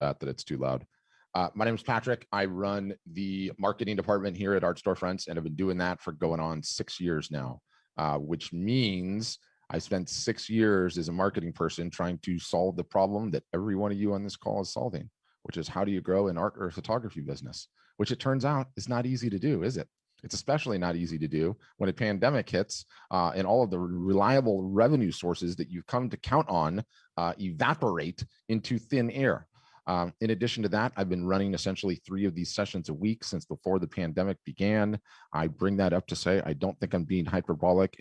that it's too loud. My name is Patrick. I run the marketing department here at Art Storefronts, and I've been doing that for going on 6 years now, which means I spent 6 years as a marketing person trying to solve the problem that every one of you on this call is solving, which is how do you grow an art or photography business, which it turns out is not easy to do, is it? It's especially not easy to do when a pandemic hits and all of the reliable revenue sources that you've come to count on evaporate into thin air. In addition to that, I've been running essentially 3 of these sessions a week since before the pandemic began. I bring that up to say I don't think I'm being hyperbolic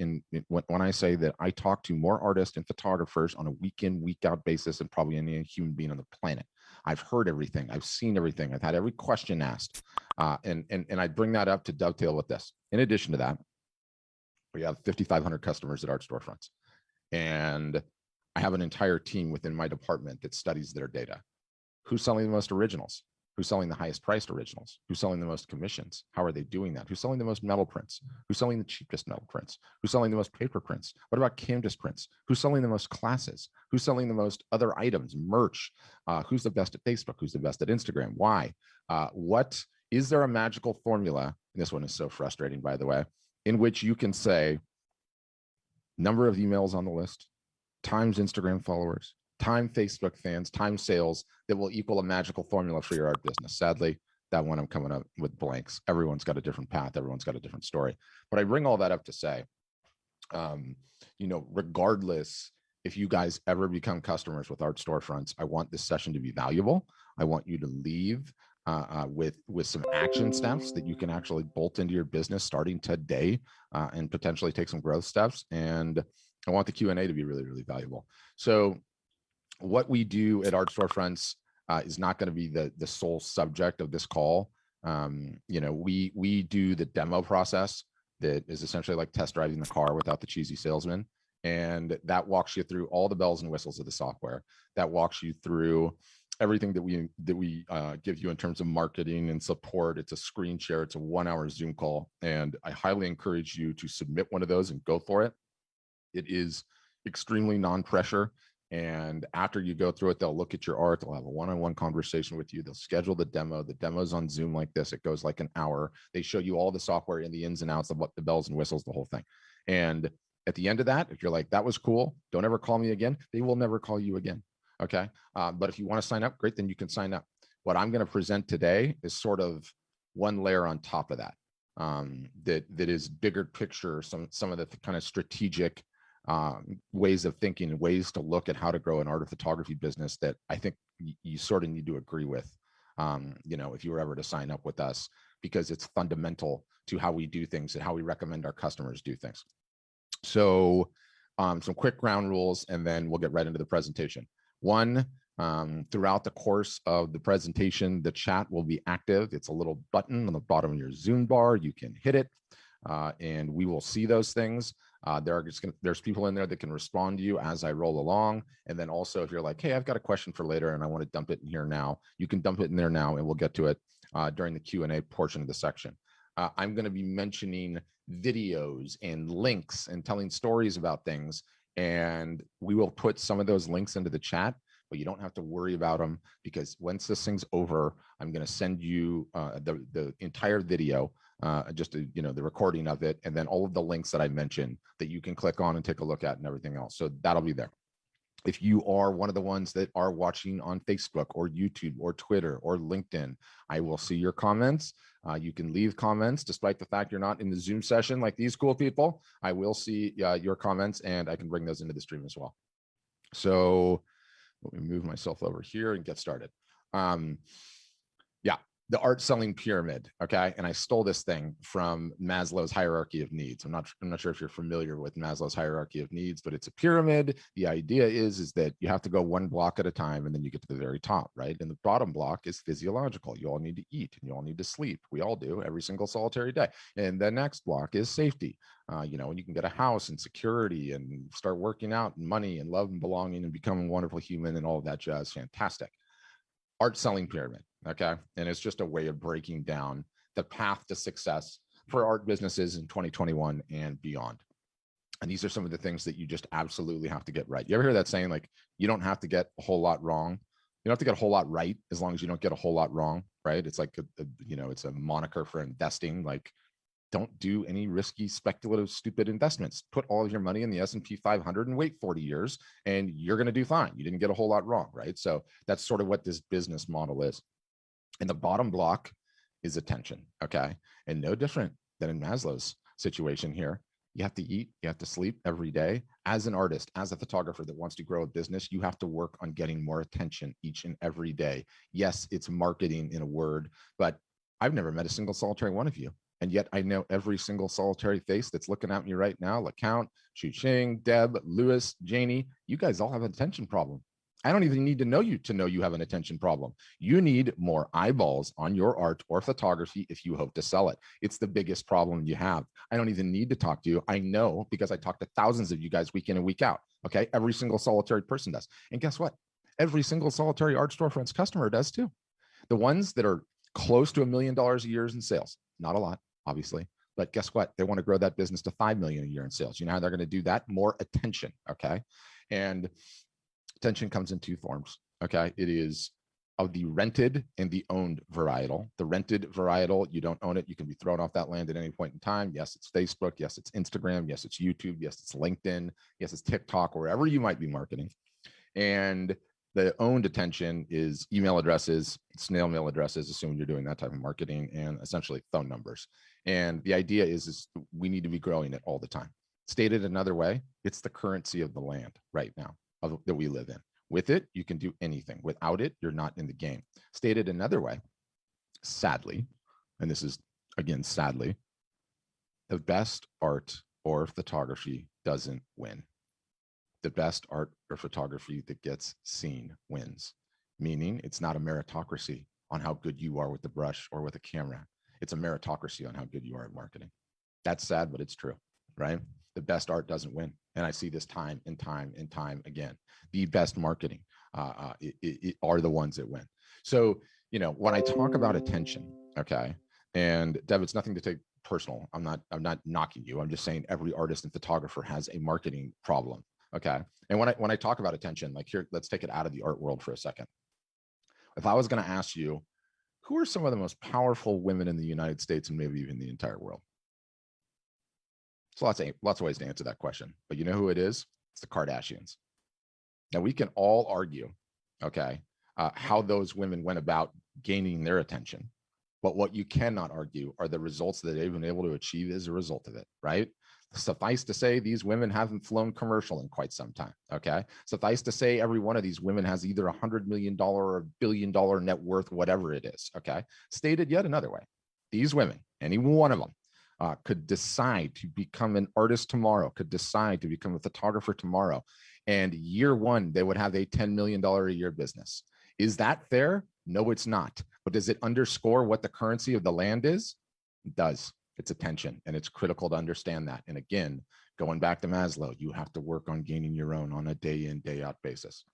when I say that I talk to more artists and photographers on a week in, week out basis than probably any human being on the planet. I've heard everything. I've seen everything. I've had every question asked. And I bring that up to dovetail with this. In addition to that, we have 5,500 customers at Art Storefronts. And I have an entire team within my department that studies their data. Who's selling the most originals? Who's selling the highest priced originals? Who's selling the most commissions? How are they doing that? Who's selling the most metal prints? Who's selling the cheapest metal prints? Who's selling the most paper prints? What about canvas prints? Who's selling the most classes? Who's selling the most other items, merch? Who's the best at Facebook? Who's the best at Instagram? Why? What is there a magical formula? And this one is so frustrating, by the way, in which you can say number of emails on the list times Instagram followers, time Facebook fans, time sales that will equal a magical formula for your art business. Sadly, that one I'm coming up with blanks. Everyone's got a different path. Everyone's got a different story. But I bring all that up to say, regardless if you guys ever become customers with Art Storefronts, I want this session to be valuable. I want you to leave with some action steps that you can actually bolt into your business starting today and potentially take some growth steps. And I want the Q&A to be really, really valuable. So what we do at Art Storefronts is not going to be the sole subject of this call. We do the demo process that is essentially like test driving the car without the cheesy salesman. And that walks you through all the bells and whistles of the software. That walks you through everything that we give you in terms of marketing and support. It's a screen share. It's a 1-hour Zoom call. And I highly encourage you to submit one of those and go for it. It is extremely non-pressure. And after you go through it, they'll look at your art. They'll have a one-on-one conversation with you. They'll schedule the demo. The demo's on Zoom like this. It goes like an hour. They show you all the software and the ins and outs of what the bells and whistles, the whole thing. And at the end of that, if you're like, that was cool, don't ever call me again, they will never call you again. Okay. But if you want to sign up, great, then you can sign up. What I'm going to present today is sort of one layer on top of that, that is bigger picture, some of the kind of strategic ways of thinking and ways to look at how to grow an art or photography business that I think you sort of need to agree with, if you were ever to sign up with us, because it's fundamental to how we do things and how we recommend our customers do things. So some quick ground rules, and then we'll get right into the presentation. One, throughout the course of the presentation, the chat will be active. It's a little button on the bottom of your Zoom bar. You can hit it, and we will see those things. There's people in there that can respond to you as I roll along. And then also, if you're like, hey, I've got a question for later and I want to dump it in here now, you can dump it in there now, and we'll get to it during the Q&A portion of the section. I'm going to be mentioning videos and links and telling stories about things. And we will put some of those links into the chat, but you don't have to worry about them, because once this thing's over, I'm going to send you the entire video, the recording of it, and then all of the links that I mentioned that you can click on and take a look at and everything else. So that'll be there. If you are one of the ones that are watching on Facebook or YouTube or Twitter or LinkedIn, I will see your comments. You can leave comments despite the fact you're not in the Zoom session like these cool people. I will see your comments, and I can bring those into the stream as well. So let me move myself over here and get started. The art selling pyramid. Okay. And I stole this thing from Maslow's hierarchy of needs. I'm not sure if you're familiar with Maslow's hierarchy of needs, but it's a pyramid. The idea is that you have to go one block at a time, and then you get to the very top, right? And the bottom block is physiological. You all need to eat and you all need to sleep. We all do every single solitary day. And the next block is safety. And you can get a house and security and start working out and money and love and belonging and becoming a wonderful human and all of that jazz. Fantastic. Art selling pyramid. Okay. And it's just a way of breaking down the path to success for art businesses in 2021 and beyond. And these are some of the things that you just absolutely have to get right. You ever hear that saying, like, you don't have to get a whole lot wrong don't have to get a whole lot right as long as you don't get a whole lot wrong, right? It's like, it's a moniker for investing. Like, don't do any risky, speculative, stupid investments. Put all of your money in the S&P 500 and wait 40 years, and you're going to do fine. You didn't get a whole lot wrong, right? So that's sort of what this business model is. And the bottom block is attention, okay? And no different than in Maslow's situation here. You have to eat, you have to sleep every day. As an artist, as a photographer that wants to grow a business, you have to work on getting more attention each and every day. Yes, it's marketing in a word, but I've never met a single solitary one of you. And yet I know every single solitary face that's looking at me right now. LeCount, Shu-Ching, Deb, Lewis, Janie, you guys all have an attention problem. I don't even need to know you have an attention problem. You need more eyeballs on your art or photography if you hope to sell it. It's the biggest problem you have. I don't even need to talk to you. I know because I talk to thousands of you guys week in and week out. Okay. Every single solitary person does. And guess what? Every single solitary Art Storefronts customer does too. The ones that are close to $1 million a year in sales, not a lot, obviously, but guess what? They want to grow that business to 5 million a year in sales. You know how they're going to do that? More attention. Okay. And attention comes in two forms. Okay. It is of the rented and the owned varietal. The rented varietal, you don't own it. You can be thrown off that land at any point in time. Yes, it's Facebook. Yes, it's Instagram. Yes, it's YouTube. Yes, it's LinkedIn. Yes, it's TikTok, wherever you might be marketing. And the owned attention is email addresses, snail mail addresses, assuming you're doing that type of marketing, and essentially phone numbers. And the idea is we need to be growing it all the time. Stated another way, it's the currency of the land right now that we live in. With it, you can do anything. Without it, you're not in the game. Stated another way, sadly, and this is, again, sadly, the best art or photography doesn't win. The best art or photography that gets seen wins, meaning it's not a meritocracy on how good you are with the brush or with a camera. It's a meritocracy on how good you are at marketing. That's sad, but it's true, right? The best art doesn't win. And I see this time and time and time again. The best marketing are the ones that win. So, when I talk about attention, okay, and Deb, it's nothing to take personal. I'm not knocking you. I'm just saying every artist and photographer has a marketing problem. Okay. And when I talk about attention, like here, let's take it out of the art world for a second. If I was going to ask you, who are some of the most powerful women in the United States and maybe even the entire world? So lots of ways to answer that question, but you know who it is? It's the Kardashians. Now we can all argue, okay, how those women went about gaining their attention, but what you cannot argue are the results that they've been able to achieve as a result of it, right? Suffice to say, these women haven't flown commercial in quite some time. Okay. Suffice to say, every one of these women has either $100 million or $1 billion net worth, whatever it is. Okay. Stated yet another way, these women, any one of them, could decide to become an artist tomorrow, could decide to become a photographer tomorrow. And year one, they would have a $10 million a year business. Is that fair? No, it's not. But does it underscore what the currency of the land is? It does. It's attention, and it's critical to understand that. And again, going back to Maslow, you have to work on gaining your own on a day in, day out basis.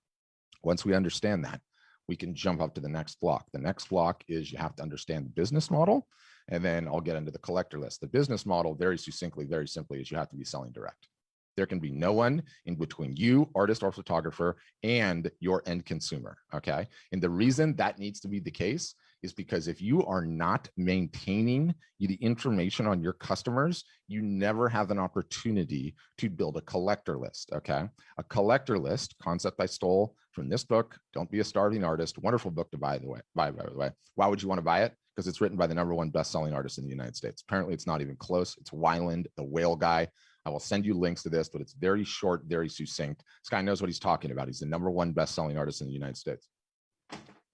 Once we understand that, we can jump up to the next block. The next block is you have to understand the business model, and then I'll get into the collector list. The business model, very succinctly, very simply, is you have to be selling direct. There can be no one in between you, artist or photographer, and your end consumer, okay? And the reason that needs to be the case is because if you are not maintaining the information on your customers, you never have an opportunity to build a collector list, okay? A collector list, concept I stole from this book, Don't Be a Starving Artist, wonderful book to buy, by the way. Why would you want to buy it? Because it's written by the #1 best-selling artist in the United States. Apparently, it's not even close. It's Weiland, the whale guy. I will send you links to this, but it's very short, very succinct. This guy knows what he's talking about. He's the #1 best-selling artist in the United States.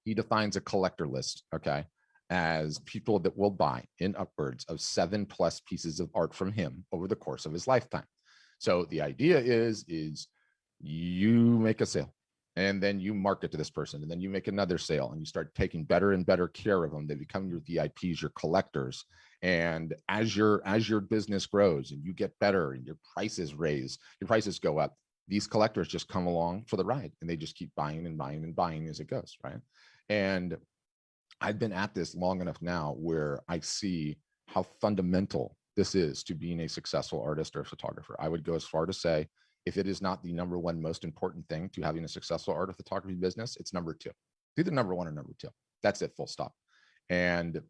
He defines a collector list, okay, as people that will buy in upwards of 7+ pieces of art from him over the course of his lifetime. So the idea is you make a sale, and then you market to this person, and then you make another sale, and you start taking better and better care of them. They become your VIPs, your collectors. And as your business grows and you get better and your prices go up, these collectors just come along for the ride, and they just keep buying and buying and buying as it goes, right? And I've been at this long enough now where I see how fundamental this is to being a successful artist or photographer. I would go as far to say, if it is not the #1 most important thing to having a successful art or photography business, it's #2. It's either number one or number two. That's it, full stop. And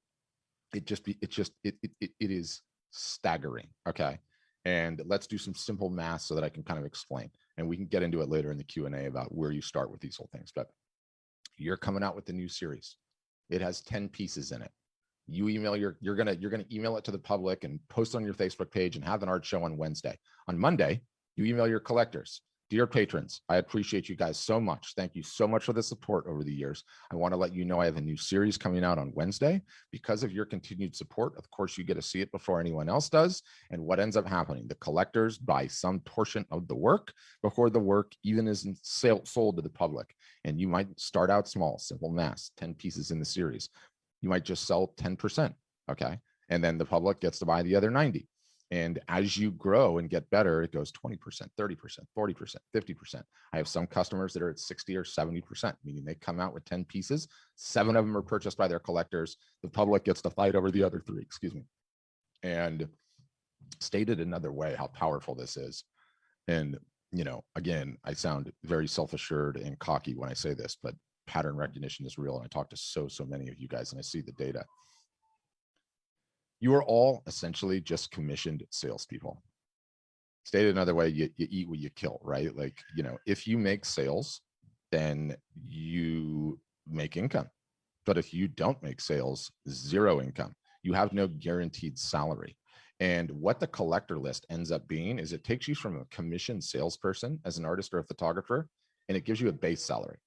it is staggering. Okay. And let's do some simple math so that I can kind of explain, and we can get into it later in the Q&A about where you start with these whole things. But you're coming out with the new series. It has 10 pieces in it. You email you're gonna email it to the public and post on your Facebook page and have an art show on Wednesday. On Monday, you email your collectors. Dear patrons, I appreciate you guys so much. Thank you so much for the support over the years. I want to let you know I have a new series coming out on Wednesday. Because of your continued support, of course, you get to see it before anyone else does. And what ends up happening, the collectors buy some portion of the work before the work even isn't sold to the public. And you might start out small, simple math, 10 pieces in the series. You might just sell 10%, okay? And then the public gets to buy the other 90. And as you grow and get better, it goes 20%, 30%, 40%, 50%. I have some customers that are at 60 or 70%, meaning they come out with 10 pieces. 7 of them are purchased by their collectors. The public gets to fight over the other 3, excuse me. And stated another way, how powerful this is. And, you know, again, I sound very self-assured and cocky when I say this, but pattern recognition is real. And I talk to so many of you guys and I see the data. You are all essentially just commissioned salespeople. Stated another way, you eat what you kill, right? Like, you know, if you make sales, then you make income. But if you don't make sales, 0 income. You have no guaranteed salary. And what the collector list ends up being is it takes you from a commissioned salesperson as an artist or a photographer, and it gives you a base salary.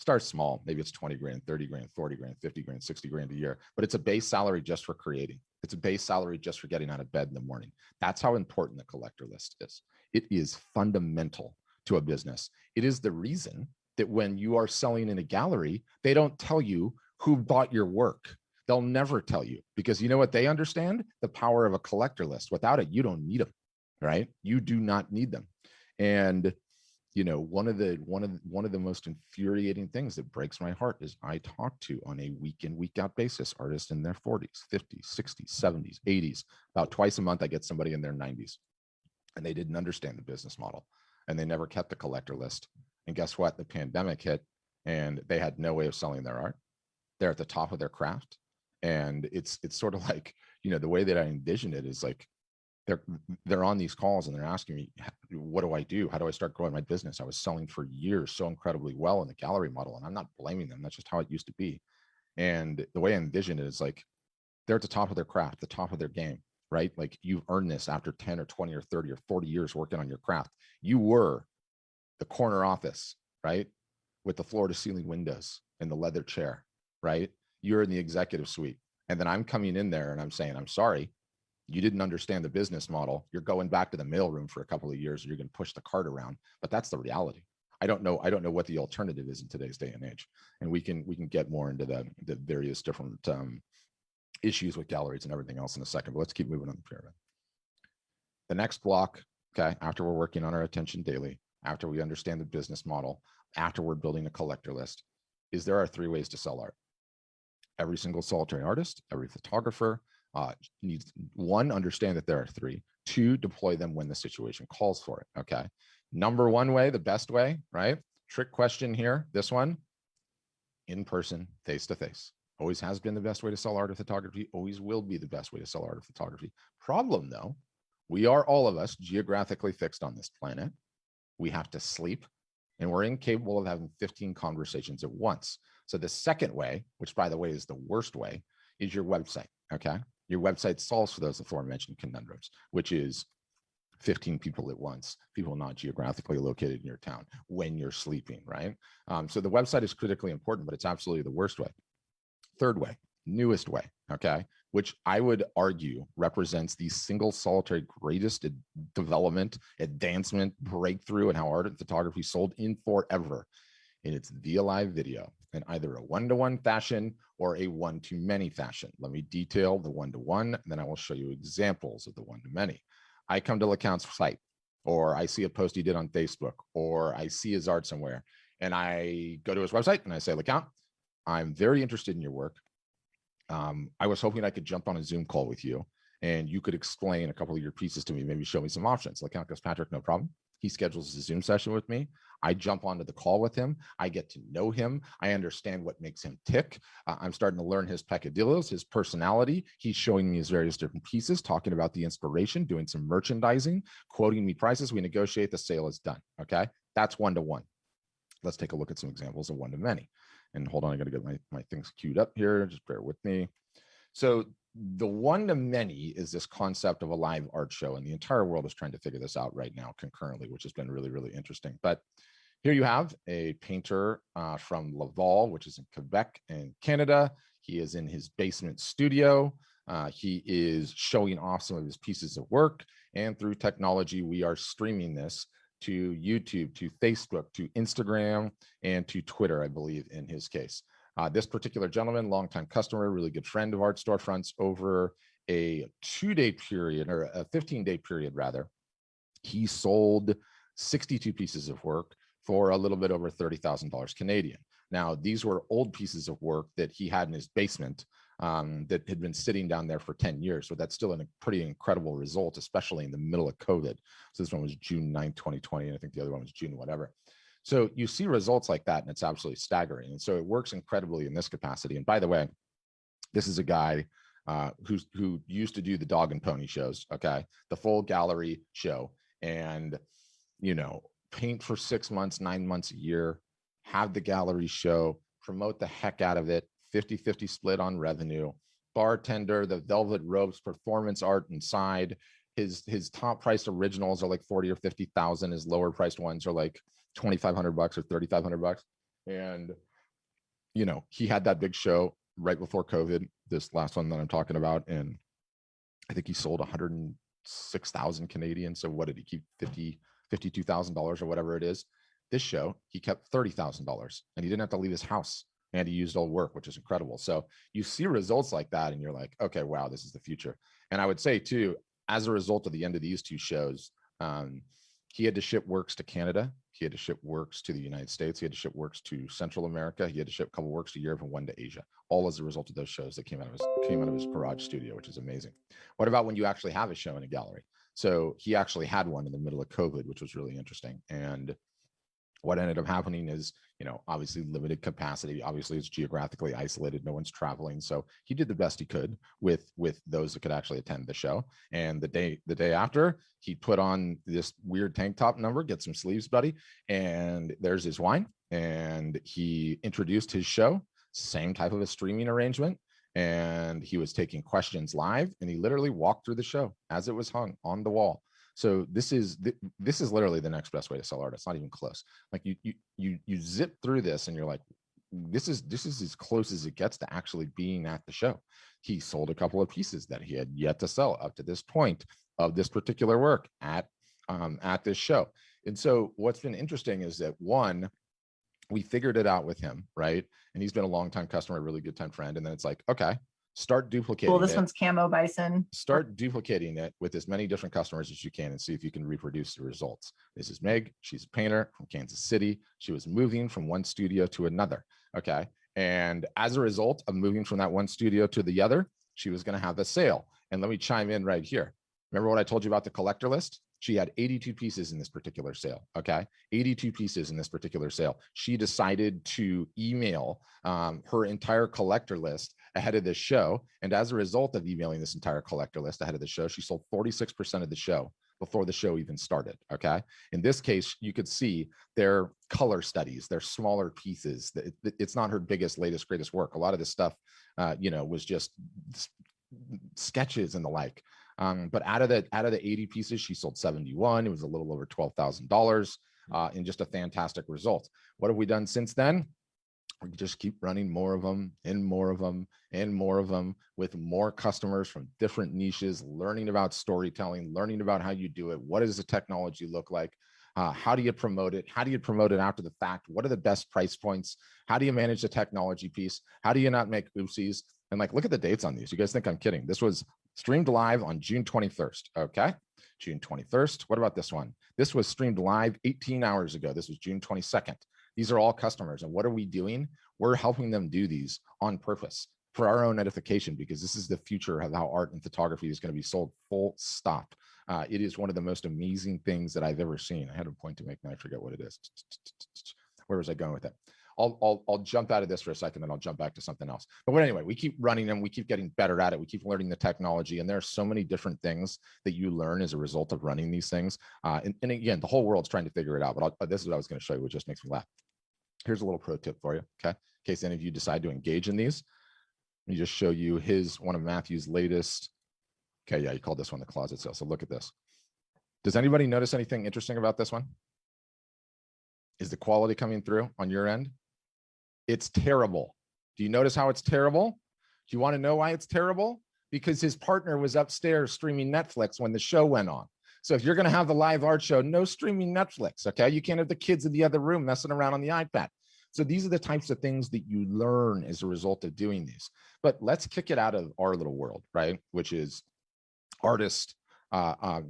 Start small. Maybe it's 20 grand, 30 grand, 40 grand, 50 grand, 60 grand a year, but it's a base salary just for creating. It's a base salary just for getting out of bed in the morning. That's how important the collector list is. It is fundamental to a business. It is the reason that when you are selling in a gallery, they don't tell you who bought your work. They'll never tell you, because you know what they understand? The power of a collector list. Without it, you don't need them, right? You do not need them. And you know, one of the most infuriating things that breaks my heart is I talk to on a week in, week out basis artists in their 40s, 50s, 60s, 70s, 80s. About twice a month, I get somebody in their 90s, and they didn't understand the business model, and they never kept the collector list. And guess what? The pandemic hit, and they had no way of selling their art. They're at the top of their craft, and it's sort of like, you know, the way that I envision it is like, they're on these calls and they're asking me, what do I do? How do I start growing my business? I was selling for years so incredibly well in the gallery model, and I'm not blaming them. That's just how it used to be. And the way I envision it is like, they're at the top of their craft, the top of their game, right? Like, you've earned this after 10 or 20 or 30 or 40 years working on your craft. You were the corner office, right? With the floor to ceiling windows and the leather chair, right? You're in the executive suite. And then I'm coming in there and I'm saying, I'm sorry, you didn't understand the business model. You're going back to the mailroom for a couple of years, or you're going to push the cart around. But that's the reality. I don't know what the alternative is in today's day and age. And we can get more into the various different issues with galleries and everything else in a second. But let's keep moving on the pyramid. The next block, okay, after we're working on our attention daily, after we understand the business model, after we're building a collector list, is there are 3 ways to sell art. Every single solitary artist, every photographer, needs 1, understand that there are 3, 2, deploy them when the situation calls for it. Okay. Number 1 way, the best way, right? Trick question here. This one, in person, face to face. Always has been the best way to sell art of photography. Always will be the best way to sell art of photography. Problem though, we are all of us geographically fixed on this planet. We have to sleep, and we're incapable of having 15 conversations at once. So the second way, which by the way is the worst way, is your website. Okay. Your website solves for those aforementioned conundrums, which is 15 people at once, people not geographically located in your town when you're sleeping, right? So the website is critically important, but it's absolutely the worst way. Third way, newest way, okay, which I would argue represents the single solitary greatest development, advancement, breakthrough in how art and photography sold in forever. And it's via live video in either a one-to-one fashion or a one-to-many fashion. Let me detail the one-to-one, and then I will show you examples of the one-to-many. I come to LeCount's site, or I see a post he did on Facebook, or I see his art somewhere, and I go to his website and I say, LeCount, I'm very interested in your work. I was hoping I could jump on a Zoom call with you and you could explain a couple of your pieces to me, maybe show me some options. LeCount goes, Patrick, no problem. He schedules a Zoom session with me. I jump onto the call with him. I get to know him. I understand what makes him tick. I'm starting to learn his peccadillos, his personality. He's showing me his various different pieces, talking about the inspiration, doing some merchandising, quoting me prices. We negotiate, the sale is done. Okay. That's one-to-one. Let's take a look at some examples of one-to-many. And hold on, I got to get my things queued up here. Just bear with me. So the one-to-many is this concept of a live art show, and the entire world is trying to figure this out right now concurrently, which has been really, really interesting. But here you have a painter from Laval, which is in Quebec in Canada. He is in his basement studio. He is showing off some of his pieces of work, and through technology, we are streaming this to YouTube, to Facebook, to Instagram, and to Twitter, I believe, in his case. This particular gentleman, longtime customer, really good friend of Art Storefronts, over a 2-day period, or a 15-day period rather, he sold 62 pieces of work for a little bit over $30,000 Canadian. Now, these were old pieces of work that he had in his basement that had been sitting down there for 10 years. So that's still a pretty incredible result, especially in the middle of COVID. So this one was June 9th, 2020, and I think the other one was June whatever. So you see results like that, and it's absolutely staggering. And so it works incredibly in this capacity. And by the way, this is a guy who used to do the dog and pony shows, okay? The full gallery show. And, you know, paint for 6 months, 9 months, a year, have the gallery show, promote the heck out of it, 50-50 split on revenue, bartender, the velvet ropes, performance art inside. His top priced originals are like 40 or 50,000. His lower priced ones are like $2,500 or $3,500. And, you know, he had that big show right before COVID, this last one that I'm talking about. And I think he sold 106,000 Canadian. So what did he keep? $52,000 or whatever it is. This show, he kept $30,000 and he didn't have to leave his house, and he used old work, which is incredible. So you see results like that and you're like, okay, wow, this is the future. And I would say too, as a result of the end of these two shows, he had to ship works to Canada. He had to ship works to the United States. He had to ship works to Central America. He had to ship a couple works to Europe and one to Asia, all as a result of those shows that came out of his garage studio, which is amazing. What about when you actually have a show in a gallery? So he actually had one in the middle of COVID, which was really interesting. And what ended up happening is, you know, obviously limited capacity. Obviously, it's geographically isolated. No one's traveling. So he did the best he could with those that could actually attend the show. And the day after, he put on this weird tank top number, get some sleeves, buddy. And there's his wine. And he introduced his show, same type of a streaming arrangement. And he was taking questions live, and he literally walked through the show as it was hung on the wall. So this is literally the next best way to sell art. It's not even close. Like you zip through this and you're like, this is as close as it gets to actually being at the show. He sold a couple of pieces that he had yet to sell up to this point of this particular work at this show. And so what's been interesting is that, one, we figured it out with him, right? And he's been a longtime customer, really good time friend. And then it's like, okay, start duplicating Cool, this one's camo bison. Start duplicating it with as many different customers as you can and see if you can reproduce the results. This is Meg. She's a painter from Kansas City. She was moving from one studio to another, okay? And as a result of moving from that one studio to the other, she was gonna have a sale. And let me chime in right here. Remember what I told you about the collector list? She had 82 pieces in this particular sale, okay? 82 pieces in this particular sale. She decided to email her entire collector list ahead of this show. And as a result of emailing this entire collector list ahead of the show, she sold 46% of the show before the show even started, okay? In this case, you could see their color studies, their smaller pieces. It's not her biggest, latest, greatest work. A lot of this stuff, you know, was just sketches and the like. But out of the 80 pieces, she sold 71. It was a little over $12,000 in just a fantastic result. What have we done since then? We just keep running more of them and more of them and more of them with more customers from different niches, learning about storytelling, learning about how you do it. What does the technology look like? How do you promote it? How do you promote it after the fact? What are the best price points? How do you manage the technology piece? How do you not make oopsies? And like, look at the dates on these. You guys think I'm kidding. This was streamed live on June 21st. Okay. June 21st. What about this one? This was streamed live 18 hours ago. This was June 22nd. These are all customers. And what are we doing? We're helping them do these on purpose for our own edification, because this is the future of how art and photography is going to be sold, full stop. It is one of the most amazing things that I've ever seen. I had a point to make and I forget what it is. Where was I going with that? I'll jump out of this for a second and I'll jump back to something else. But anyway, we keep running them. We keep getting better at it. We keep learning the technology. And there are so many different things that you learn as a result of running these things. And again, the whole world's trying to figure it out. But this is what I was going to show you, which just makes me laugh. Here's a little pro tip for you, okay? In case any of you decide to engage in these. Let me just show you one of Matthew's latest. Okay, yeah, he called this one the closet sale. So look at this. Does anybody notice anything interesting about this one? Is the quality coming through on your end? It's terrible. Do you notice how it's terrible? Do you want to know why it's terrible? Because his partner was upstairs streaming Netflix when the show went on. So if you're going to have the live art show, no streaming Netflix, okay? You can't have the kids in the other room messing around on the iPad. So these are the types of things that you learn as a result of doing these. But let's kick it out of our little world, right? Which is artist, not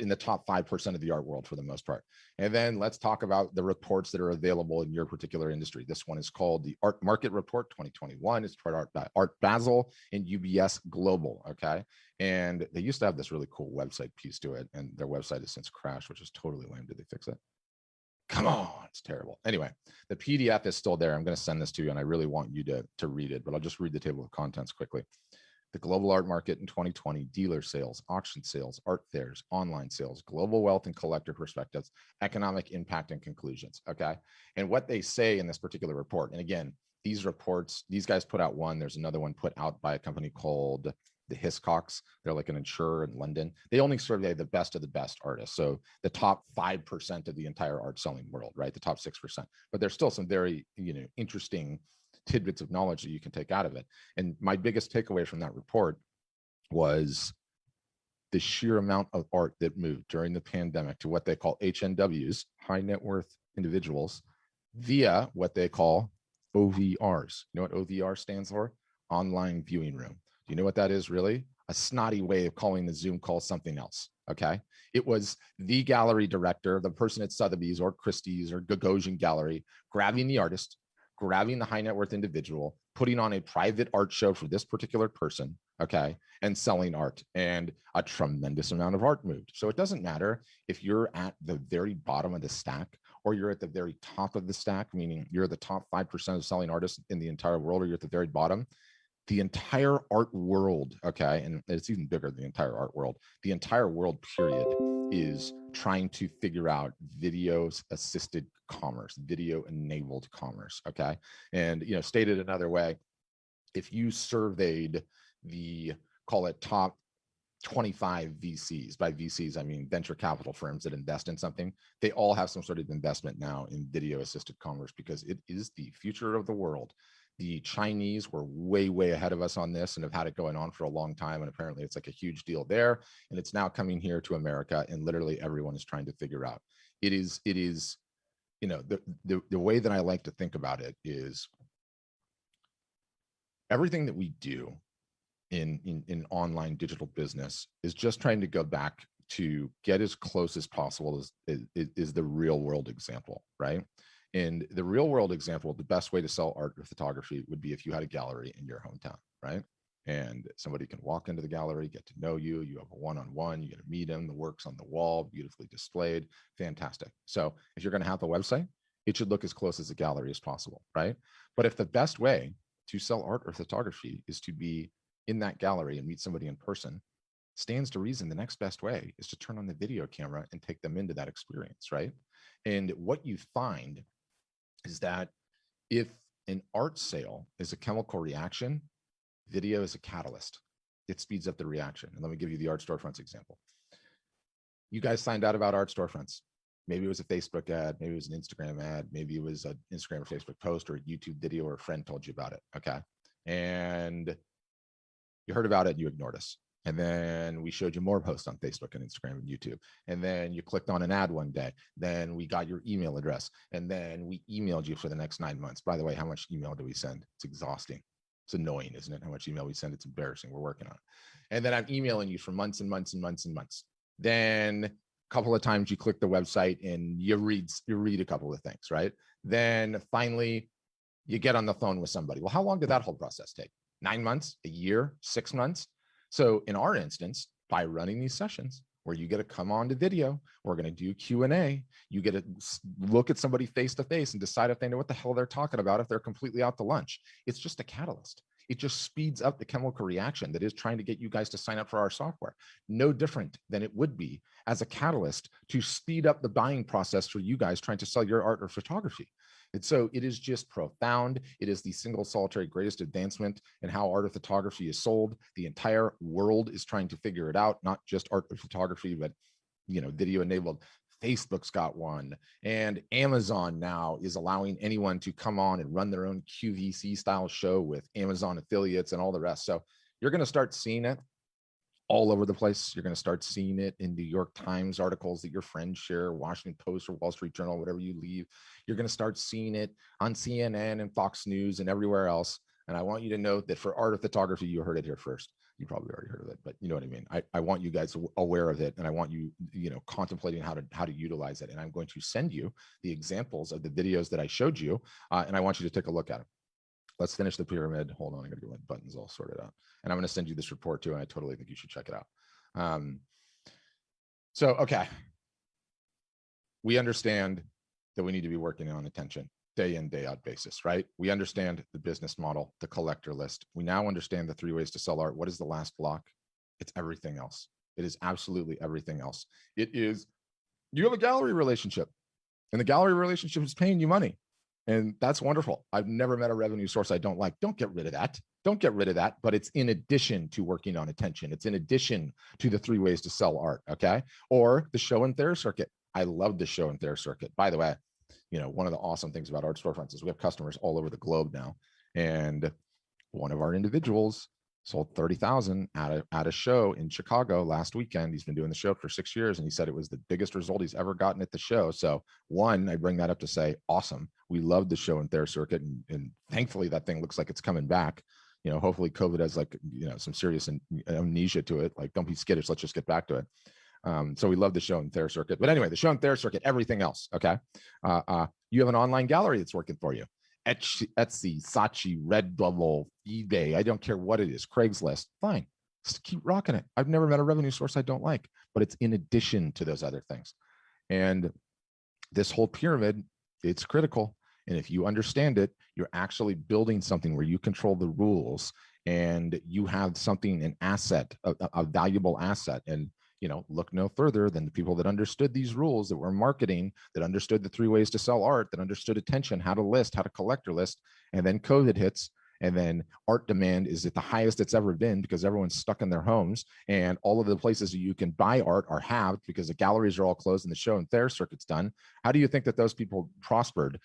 in the top 5% of the art world for the most part. And then let's talk about the reports that are available in your particular industry. This one is called the Art Market Report 2021. It's part Art Basel and UBS Global, okay? And they used to have this really cool website piece to it, and their website has since crashed, which is totally lame. Did they fix it? Come on, it's terrible. Anyway, the PDF is still there. I'm going to send this to you, and I really want you to read it, but I'll just read the table of contents quickly. The global art market in 2020, dealer sales, auction sales, art fairs, online sales, global wealth and collector perspectives, economic impact and conclusions, okay? And what they say in this particular report, and again, these reports, these guys put out one, there's another one put out by a company called the Hiscox. They're like an insurer in London. They only survey the best of the best artists. So the top 5% of the entire art selling world, right? The top 6%, but there's still some very, interesting tidbits of knowledge that you can take out of it. And my biggest takeaway from that report was the sheer amount of art that moved during the pandemic to what they call HNWs, high net worth individuals, via what they call OVRs. You know what OVR stands for? Online viewing room. Do you know what that is really? A snotty way of calling the Zoom call something else, okay? It was the gallery director, the person at Sotheby's or Christie's or Gagosian Gallery, grabbing the artist, grabbing the high net worth individual, putting on a private art show for this particular person, okay, and selling art. And a tremendous amount of art moved. So it doesn't matter if you're at the very bottom of the stack or you're at the very top of the stack, meaning you're the top 5% of selling artists in the entire world, or you're at the very bottom. The entire art world, okay, and it's even bigger than the entire art world, the entire world period is trying to figure out video assisted commerce, video enabled commerce, okay? And, stated another way, if you surveyed the, call it top 25 VCs, by VCs, I mean venture capital firms that invest in something, they all have some sort of investment now in video assisted commerce because it is the future of the world. The Chinese were way, way ahead of us on this and have had it going on for a long time. And apparently it's like a huge deal there. And it's now coming here to America, and literally everyone is trying to figure out. It is, the way that I like to think about it is everything that we do in online digital business is just trying to go back to get as close as possible is the real world example, right? And the real world example, the best way to sell art or photography would be if you had a gallery in your hometown, right? And somebody can walk into the gallery, get to know you, you have a one-on-one, you get to meet them, the work's on the wall, beautifully displayed, fantastic. So if you're going to have a website, it should look as close as a gallery as possible, right? But if the best way to sell art or photography is to be in that gallery and meet somebody in person, stands to reason the next best way is to turn on the video camera and take them into that experience, right? And what you find is that if an art sale is a chemical reaction, video is a catalyst. It speeds up the reaction. And let me give you the Art Storefronts example. You guys signed out about Art Storefronts. Maybe it was a Facebook ad, maybe it was an Instagram ad, maybe it was an Instagram or Facebook post or a YouTube video, or a friend told you about it, okay? And you heard about it and you ignored us. And then we showed you more posts on Facebook and Instagram and YouTube. And then you clicked on an ad one day. Then we got your email address. And then we emailed you for the next 9 months. By the way, how much email do we send? It's exhausting. It's annoying, isn't it? How much email we send? It's embarrassing. We're working on it. And then I'm emailing you for months and months and months and months. Then a couple of times you click the website and you read a couple of things, right? Then finally you get on the phone with somebody. Well, how long did that whole process take? 9 months, a year, 6 months? So in our instance, by running these sessions where you get to come on to video. We're going to do Q&A. You get to look at somebody face to face and decide if they know what the hell they're talking about, if they're completely out to lunch. It's just a catalyst. It just speeds up the chemical reaction that is trying to get you guys to sign up for our software. No different than it would be as a catalyst to speed up the buying process for you guys trying to sell your art or photography. And so it is just profound. It is the single solitary greatest advancement in how art or photography is sold. The entire world is trying to figure it out, not just art or photography, but video enabled. Facebook's got one, and Amazon now is allowing anyone to come on and run their own QVC style show with Amazon affiliates and all the rest. So you're going to start seeing it all over the place. You're going to start seeing it in New York Times articles that your friends share, Washington Post or Wall Street Journal, whatever you leave. You're going to start seeing it on CNN and Fox News and everywhere else. And I want you to note that for art of photography, you heard it here first. You probably already heard of it, but you know what I mean? I want you guys aware of it, and I want you, contemplating how to utilize it. And I'm going to send you the examples of the videos that I showed you, and I want you to take a look at them. Let's finish the pyramid. Hold on, I gotta get my buttons all sorted out. And I'm gonna send you this report too, and I totally think you should check it out. Okay. We understand that we need to be working on attention day in, day out basis, right? We understand the business model, the collector list. We now understand the 3 ways to sell art. What is the last block? It's everything else. It is absolutely everything else. It is, you have a gallery relationship, and the gallery relationship is paying you money. And that's wonderful. I've never met a revenue source I don't like. Don't get rid of that. Don't get rid of that. But it's in addition to working on attention. It's in addition to the 3 ways to sell art. Okay. Or the show and thayer circuit. I love the show and thayer circuit. By the way, one of the awesome things about Art Storefronts is we have customers all over the globe now. And one of our individuals sold 30,000 at a show in Chicago last weekend. He's been doing the show for 6 years, and he said it was the biggest result he's ever gotten at the show. So one, I bring that up to say, awesome. We love the show and thayer circuit, and thankfully that thing looks like it's coming back. Hopefully COVID has some serious amnesia to it. Like, don't be skittish. Let's just get back to it. So we love the show and thayer circuit. But anyway, the show and thayer circuit, everything else. Okay. You have an online gallery that's working for you. Etsy, Saatchi, Redbubble, eBay. I don't care what it is. Craigslist. Fine. Just keep rocking it. I've never met a revenue source I don't like, but it's in addition to those other things. And this whole pyramid, it's critical. And if you understand it, you're actually building something where you control the rules, and you have something, an asset, a valuable asset. And look no further than the people that understood these rules, that were marketing, that understood the 3 ways to sell art, that understood attention, how to list, how to collector list. And then COVID hits, and then art demand is at the highest it's ever been because everyone's stuck in their homes, and all of the places that you can buy art are halved because the galleries are all closed and the show and thayer circuit's done. How do you think that those people prospered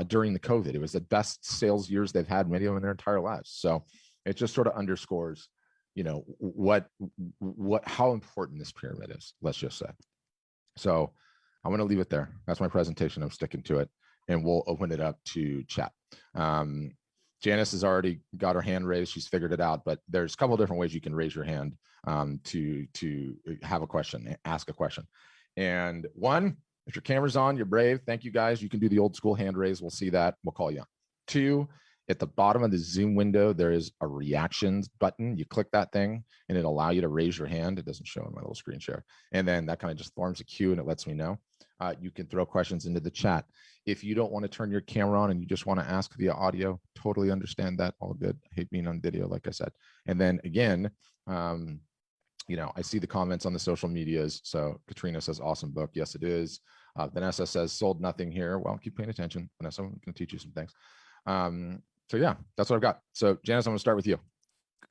during the COVID? It was the best sales years they've had, many of them in their entire lives. So it just sort of underscores how important this pyramid is, let's just say. So I'm going to leave it there. That's my presentation. I'm sticking to it, and we'll open it up to chat. Janice has already got her hand raised. She's figured it out, but there's a couple of different ways you can raise your hand to have a question, ask a question. And one, if your camera's on, you're brave. Thank you guys. You can do the old school hand raise. We'll see that. We'll call you on. 2, at the bottom of the Zoom window, there is a reactions button. You click that thing and it'll allow you to raise your hand. It doesn't show in my little screen share. And then that kind of just forms a queue and it lets me know. You can throw questions into the chat. If you don't want to turn your camera on and you just want to ask via audio, totally understand that. All good. I hate being on video, like I said. And then again, I see the comments on the social medias. So Katrina says, awesome book. Yes, it is. Vanessa says, sold nothing here. Well, keep paying attention. Vanessa, I'm going to teach you some things. So yeah, that's what I've got. So Janice, I'm going to start with you.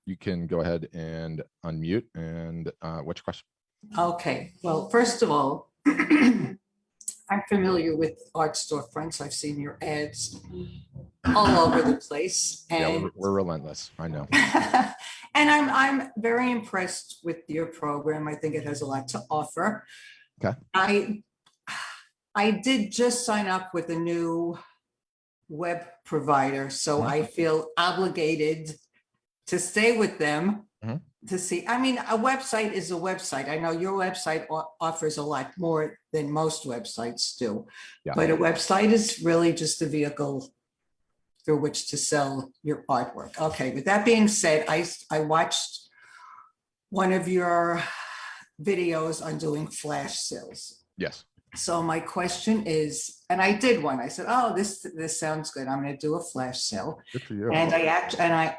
You can go ahead and unmute, and what's your question? Okay. Well, first of all, I'm familiar with Art Storefronts. I've seen your ads all over the place. And yeah, we're relentless. I know. And I'm very impressed with your program. I think it has a lot to offer. Okay. I did just sign up with a new web provider, so I feel obligated to stay with them to see. I mean, a website is a website. I know your website offers a lot more than most websites do, but a website is really just a vehicle through which to sell your artwork. Okay, with that being said, I watched one of your videos on doing flash sales. Yes. So my question is, and I did one. I said, "Oh, this sounds good. I'm going to do a flash sale." Good for you. And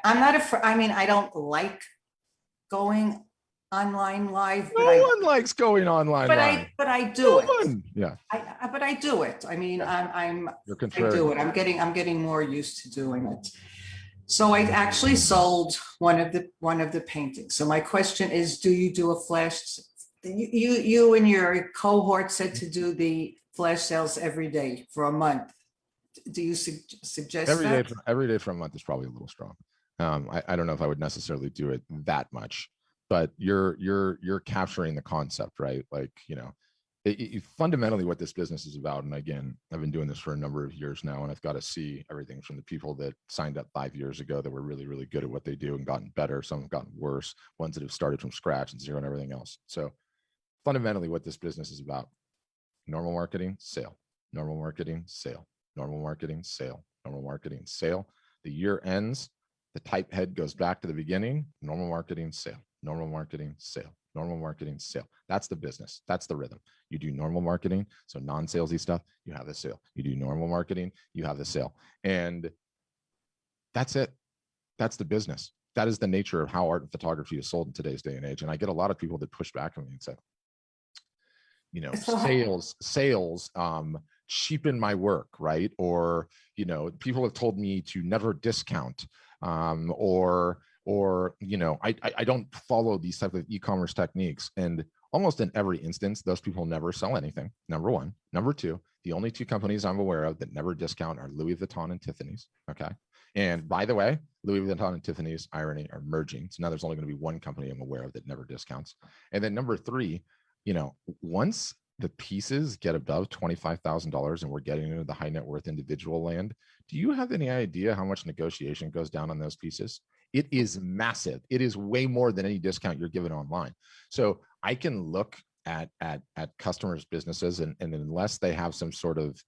I'm not afraid. I mean, I don't like going online live, No one likes going online live. But I do it. Yeah. But I do it. I mean, Yeah. I You're do it. I'm getting more used to doing it. So I actually sold one of the paintings. So my question is, do you do a flash? You and your cohort said to do the flash sales every day for a month. Do you suggest that? Every day for a month is probably a little strong. I don't know if I would necessarily do it that much, but you're capturing the concept, right? Like, you know, fundamentally what this business is about. And again, I've been doing this for a number of years now, and I've got to see everything from the people that signed up 5 years ago that were really, really good at what they do and gotten better. Some have gotten worse, ones that have started from scratch and zero and everything else. So fundamentally what this business is about: normal marketing, sale, normal marketing, sale, normal marketing, sale, normal marketing, sale. The year ends, the type head goes back to the beginning, normal marketing, sale, normal marketing, sale, normal marketing, sale. That's the business. That's the rhythm. You do normal marketing, so non-salesy stuff, you have the sale. You do normal marketing, you have the sale. And that's it. That's the business. That is the nature of how art and photography is sold in today's day and age. And I get a lot of people that push back on me and say, you know, sales cheapen my work, right? Or, you know, people have told me to never discount, or, you know, I don't follow these type of e-commerce techniques. And almost in every instance, those people never sell anything. Number one. Number two, the only two companies I'm aware of that never discount are Louis Vuitton and Tiffany's. Okay. And by the way, Louis Vuitton and Tiffany's, irony, are merging. So now there's only going to be one company I'm aware of that never discounts. And then number three, you know, once the pieces get above $25,000 and we're getting into the high net worth individual land, do you have any idea how much negotiation goes down on those pieces? It is massive. It is way more than any discount you're given online. So I can look at customers' businesses, and unless they have some sort of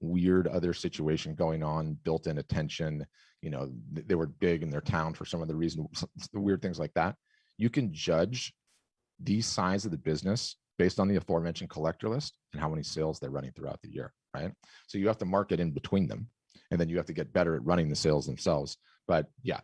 weird other situation going on, built-in attention, you know, they were big in their town for some of the reason, the weird things like that, you can judge the size of the business based on the aforementioned collector list and how many sales they're running throughout the year, right? So you have to market in between them, and then you have to get better at running the sales themselves. But yeah,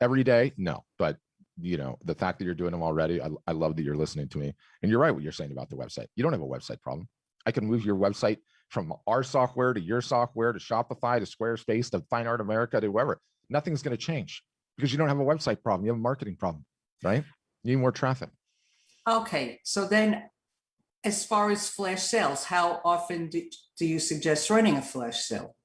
every day, no. But you know, the fact that you're doing them already, I love that you're listening to me. And you're right what you're saying about the website. You don't have a website problem. I can move your website from our software to your software to Shopify to Squarespace to Fine Art America to whoever. Nothing's going to change because you don't have a website problem. You have a marketing problem, right? You need more traffic. Okay, so then as far as flash sales, how often do you suggest running a flash sale?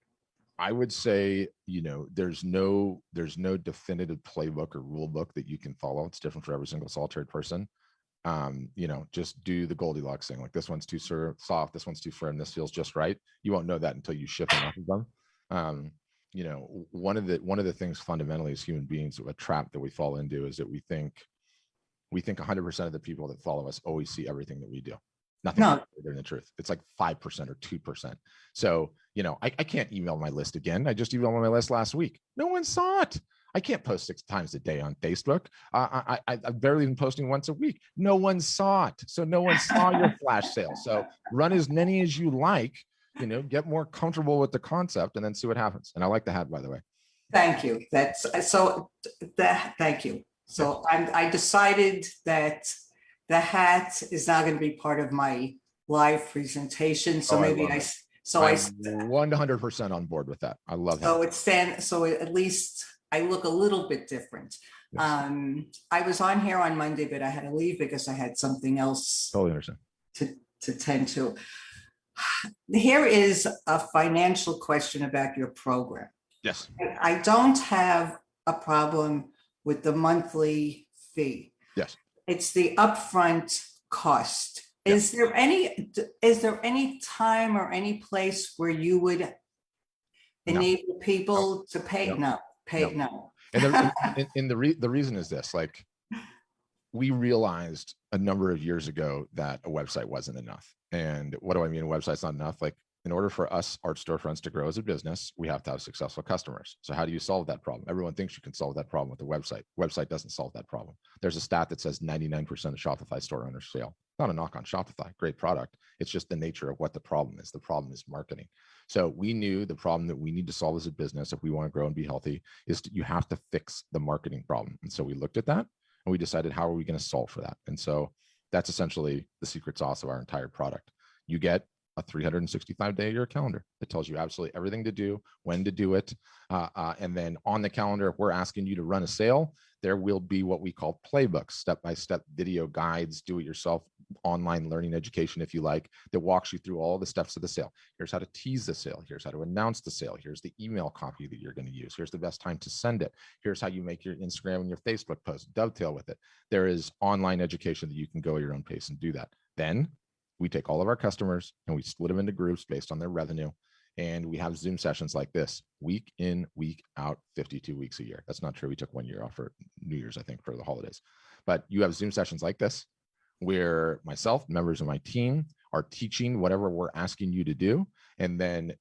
I would say, you know, there's no definitive playbook or rule book that you can follow. It's different for every single solitary person. You know, just do the Goldilocks thing. Like, this one's too soft, this one's too firm, this feels just right. You won't know that until you ship enough of them. You know, one of the things fundamentally as human beings, a trap that we fall into, is that we think 100% of the people that follow us always see everything that we do. Nothing No. bigger than the truth. It's like 5% or 2%. So, you know, I can't email my list again. I just emailed my list last week. No one saw it. I can't post 6 times a day on Facebook. I've barely been posting once a week. No one saw it. So no one saw your flash sale. So run as many as you like, you know, get more comfortable with the concept and then see what happens. And I like the hat, by the way. Thank you. Thank you. So I decided that the hat is not going to be part of my live presentation. So I'm 100% on board with that. I love that. So at least I look a little bit different. Yes. I was on here on Monday, but I had to leave because I had something else Totally understand. to tend to. Here is a financial question about your program. Yes. I don't have a problem with the monthly fee. Yes. It's the upfront cost. Yeah. Is there any time or any place where you would enable people to pay? No. And the reason is this: like, we realized a number of years ago that a website wasn't enough. And what do I mean? A website's not enough? Like, in order for us Art Storefronts to grow as a business, we have to have successful customers. So how do you solve that problem? Everyone thinks you can solve that problem with the website. Website doesn't solve that problem. There's a stat that says 99% of Shopify store owners fail. Not a knock on Shopify, great product. It's just the nature of what the problem is. The problem is marketing. So we knew the problem that we need to solve as a business if we want to grow and be healthy is you have to fix the marketing problem. And so we looked at that and we decided, how are we going to solve for that? And so that's essentially the secret sauce of our entire product. You get a 365-day-a-year calendar that tells you absolutely everything to do, when to do it. And then on the calendar, if we're asking you to run a sale, there will be what we call playbooks, step-by-step video guides, do-it-yourself online learning education, if you like, that walks you through all the steps of the sale. Here's how to tease the sale. Here's how to announce the sale. Here's the email copy that you're going to use. Here's the best time to send it. Here's how you make your Instagram and your Facebook post dovetail with it. There is online education that you can go at your own pace and do that. Then we take all of our customers and we split them into groups based on their revenue. And we have Zoom sessions like this, week in, week out, 52 weeks a year. That's not true. We took 1 year off for New Year's, I think, for the holidays. But you have Zoom sessions like this, where myself, members of my team are teaching whatever we're asking you to do. And then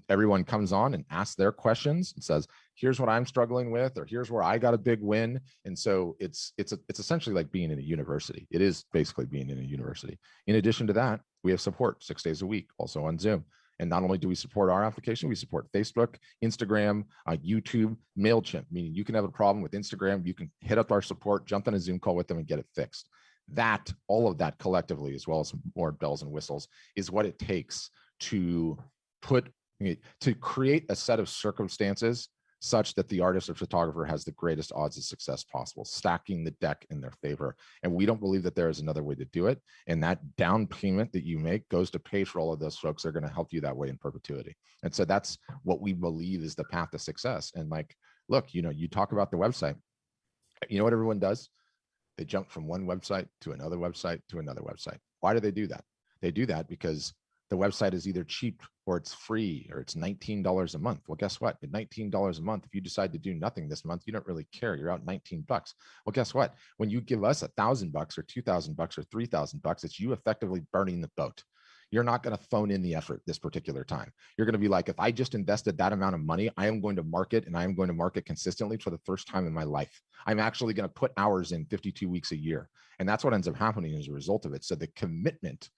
everyone comes on and asks their questions and says, here's what I'm struggling with, or here's where I got a big win. And so it's essentially like being in a university. It is basically being in a university. In addition to that, we have support 6 days a week, also on Zoom. And not only do we support our application, we support Facebook, Instagram, YouTube, MailChimp, meaning you can have a problem with Instagram, you can hit up our support, jump on a Zoom call with them and get it fixed. That, all of that collectively, as well as more bells and whistles, is what it takes to create a set of circumstances such that the artist or photographer has the greatest odds of success possible, stacking the deck in their favor. And we don't believe that there is another way to do it. And that down payment that you make goes to pay for all of those folks that are going to help you that way in perpetuity. And so that's what we believe is the path to success. And like, look, you talk about the website, you know what everyone does? They jump from one website to another website to another website. Why do they do that? They do that because the website is either cheap or it's free or it's $19 a month. Well, guess what? At $19 a month, if you decide to do nothing this month, you don't really care. You're out $19. Well, guess what? When you give us $1,000 or $2,000 or $3,000, it's you effectively burning the boat. You're not going to phone in the effort this particular time. You're going to be like, if I just invested that amount of money, I am going to market, and I am going to market consistently for the first time in my life. I'm actually going to put hours in 52 weeks a year. And that's what ends up happening as a result of it. So the commitment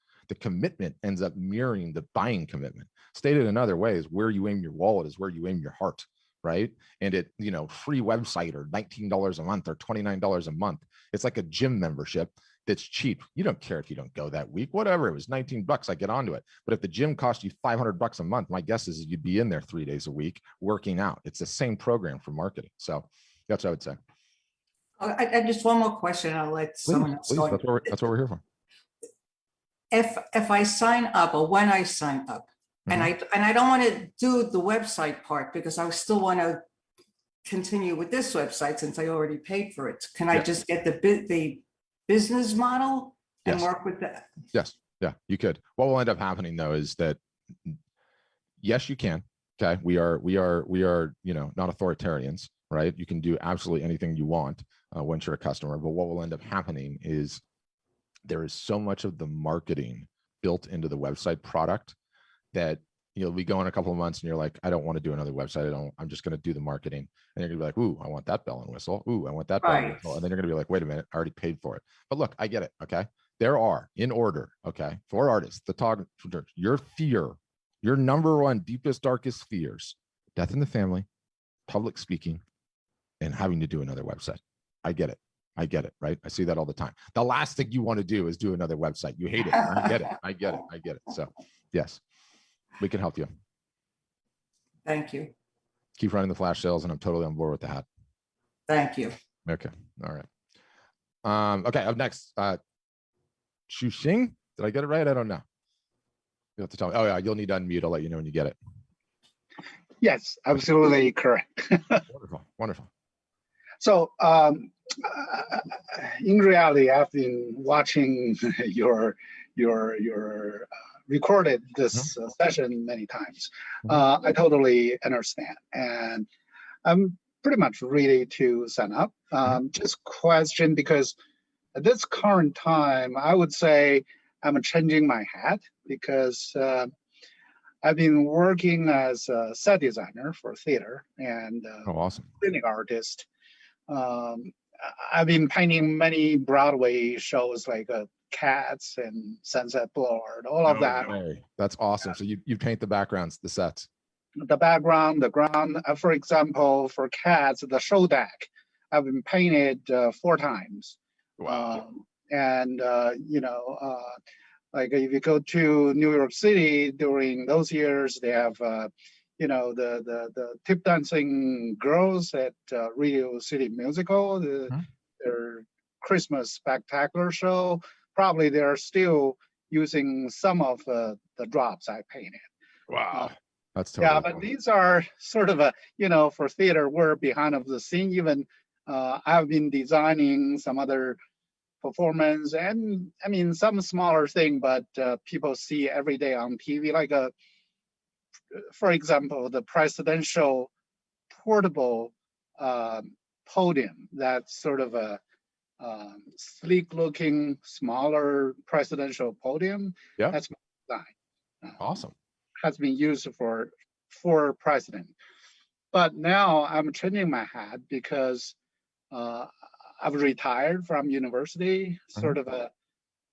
ends up mirroring the buying commitment. Stated another way is where you aim your wallet is where you aim your heart, right? And it, free website or $19 a month or $29 a month. It's like a gym membership that's cheap. You don't care if you don't go that week, whatever. It was $19, I get onto it. But if the gym cost you $500 a month, my guess is you'd be in there 3 days a week working out. It's the same program for marketing. So that's what I would say. I just one more question. I'll let someone else go. That's what we're here for. If I sign up, or when I sign up, and I don't want to do the website part because I still want to continue with this website since I already paid for it. Can I just get the business model and work with that? Yes. Yeah, you could. What will end up happening though is that yes, you can. Okay. We are, not authoritarians, right? You can do absolutely anything you want once you're a customer. But what will end up happening is there is so much of the marketing built into the website product that we go in a couple of months and you're like, I don't want to do another website. I'm just going to do the marketing. And you're gonna be like, ooh, I want that bell and whistle. Ooh, I want that bell and whistle. And then you're gonna be like, wait a minute, I already paid for it. But look, I get it. Okay. There are, in order, okay, for artists, photographers, your fear, your number one deepest, darkest fears, death in the family, public speaking, and having to do another website. I get it. Right? I see that all the time. The last thing you want to do is do another website. You hate it. I get it. So yes, we can help you. Thank you. Keep running the flash sales, and I'm totally on board with the hat. Thank you. Okay. All right. Okay. Up next, Shuxing. Did I get it right? I don't know. You have to tell me. Oh yeah, you'll need to unmute. I'll let you know when you get it. Yes, absolutely correct. Wonderful. So in reality, I've been watching your recorded this session many times. I totally understand, and I'm pretty much ready to sign up. Just question, because at this current time, I would say I'm changing my hat because I've been working as a set designer for theater and Oh, awesome. scenic artist. I've been painting many Broadway shows like Cats and Sunset Boulevard, all of that. Way. That's awesome. So you paint the backgrounds, the sets. The background, the ground. For example, for Cats, the show deck, I've been painted 4 times. Wow. Like if you go to New York City during those years, they have the tip dancing girls at Radio City Musical, their Christmas spectacular show. Probably they're still using some of the drops I painted. Wow. That's totally yeah, but cool. These are sort of for theater, we're behind of the scene. Even I've been designing some other performance, and I mean some smaller thing, but people see every day on TV, like for example, the presidential portable podium. That's sort of a sleek-looking, smaller presidential podium. Yeah, that's my design. Awesome. Has been used for president, but now I'm changing my hat because I've retired from university, sort of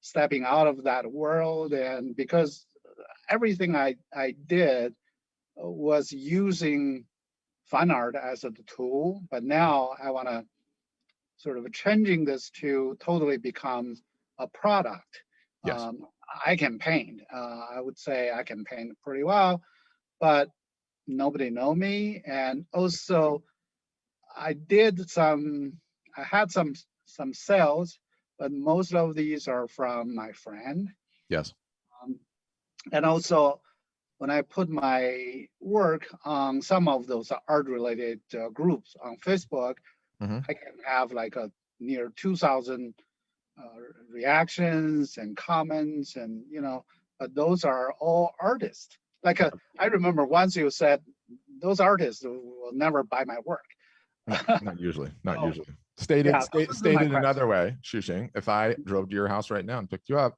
stepping out of that world, and because everything I did was using fine art as a tool, but now I want to sort of changing this to totally become a product. Yes. I can paint. I would say I can paint pretty well, but nobody know me. And also, I had some sales, but most of these are from my friend. Yes. And also, when I put my work on some of those art-related groups on Facebook, I can have like a near 2,000 reactions and comments, and but those are all artists. Like I remember once you said those artists will never buy my work. No, not usually. Not usually. Stated another way, Shushing, if I drove to your house right now and picked you up,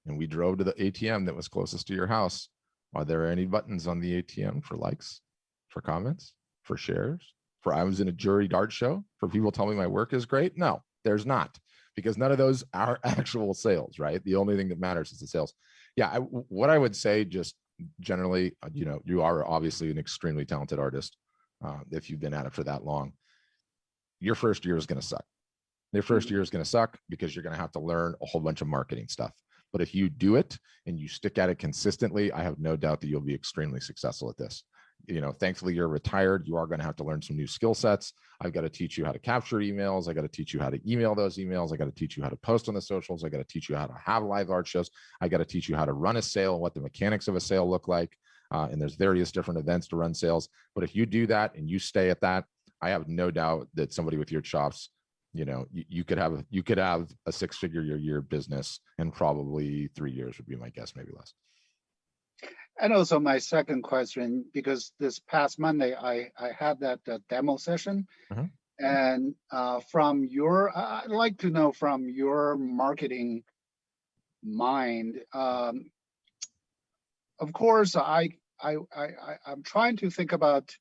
and we drove to the ATM that was closest to your house, are there any buttons on the ATM for likes, for comments, for shares, for I was in a jury art show, for people telling me my work is great? No, there's not, because none of those are actual sales, right? The only thing that matters is the sales. Yeah, what I would say, just generally, you are obviously an extremely talented artist. If you've been at it for that long, your first year is going to suck. Your first year is going to suck because you're going to have to learn a whole bunch of marketing stuff. But if you do it and you stick at it consistently, I have no doubt that you'll be extremely successful at this. Thankfully you're retired. You are going to have to learn some new skill sets. I've got to teach you how to capture emails. I got to teach you how to email those emails. I got to teach you how to post on the socials. I got to teach you how to have live art shows. I got to teach you how to run a sale, what the mechanics of a sale look like. And there's various different events to run sales. But if you do that and you stay at that, I have no doubt that somebody with your chops, you could have a 6-figure year business in probably 3 years would be my guess, maybe less. And also my second question, because this past Monday, I had that demo session. And I'd like to know from your marketing mind, of course, I'm trying to think about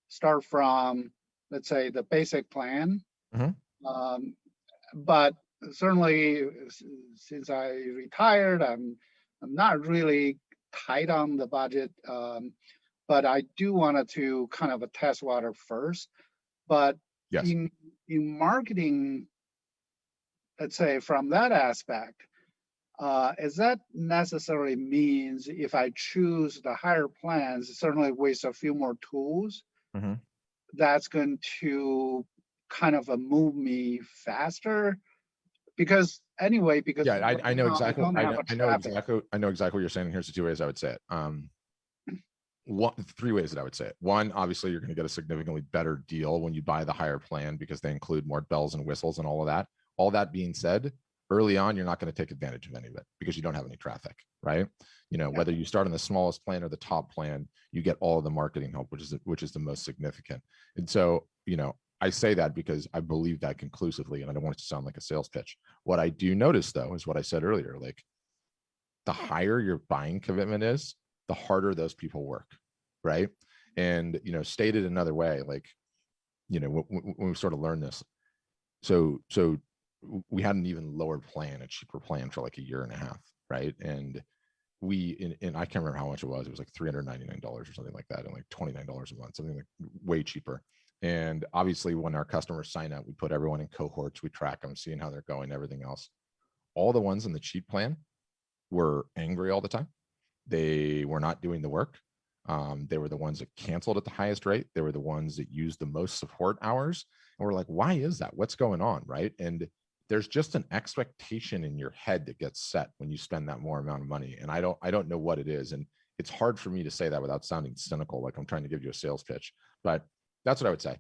start from, let's say, the basic plan. But certainly since I retired, I'm not really tight on the budget, but I do want to kind of test water first. But yes, in marketing, let's say from that aspect, is that necessarily means if I choose the higher plans, certainly with a few more tools, that's going to kind of move me faster? Because anyway, because yeah, I know exactly. I know exactly what you're saying. Here's the 2 ways I would say it. 3 ways that I would say it. One, obviously, you're going to get a significantly better deal when you buy the higher plan because they include more bells and whistles and all of that. All that being said, early on, you're not going to take advantage of any of it because you don't have any traffic, right? Whether you start on the smallest plan or the top plan, you get all of the marketing help, which is the most significant. And so, I say that because I believe that conclusively, and I don't want it to sound like a sales pitch. What I do notice, though, is what I said earlier, like the higher your buying commitment is, the harder those people work, right? And, stated another way, like, when we sort of learned this, so we had an even lower plan, a cheaper plan for like a year and a half, right? And and I can't remember how much it was like $399 or something like that, and like $29 a month, something like way cheaper. And obviously when our customers sign up, we put everyone in cohorts, we track them, seeing how they're going, everything else. All the ones in the cheap plan were angry all the time. They were not doing the work. They were the ones that canceled at the highest rate. They were the ones that used the most support hours. And we're like, why is that? What's going on, right? And there's just an expectation in your head that gets set when you spend that more amount of money. And I don't know what it is. And it's hard for me to say that without sounding cynical, like I'm trying to give you a sales pitch. But that's what I would say.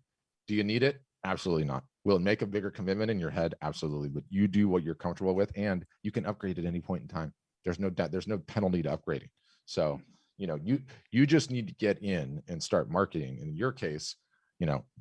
Do you need it? Absolutely not. Will it make a bigger commitment in your head? Absolutely. But you do what you're comfortable with, and you can upgrade at any point in time. There's no debt. There's no penalty to upgrading. So, you just need to get in and start marketing. In your case,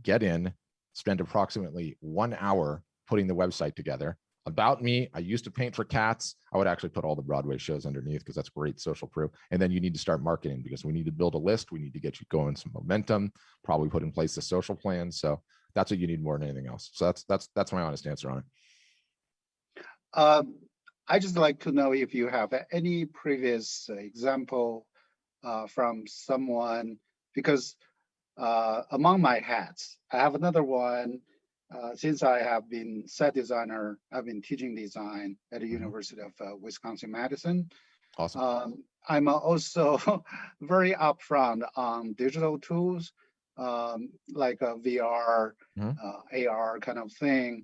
get in, spend approximately 1 hour putting the website together. About me, I used to paint for cats. I would actually put all the Broadway shows underneath because that's great social proof. And then you need to start marketing, because we need to build a list. We need to get you going some momentum, probably put in place the social plan. So that's what you need more than anything else. So that's my honest answer on it. I just like to know if you have any previous example from someone, because among my hats, I have another one. Since I have been set designer, I've been teaching design at the University of Wisconsin-Madison. Awesome. I'm also very upfront on digital tools, like a VR, AR kind of thing.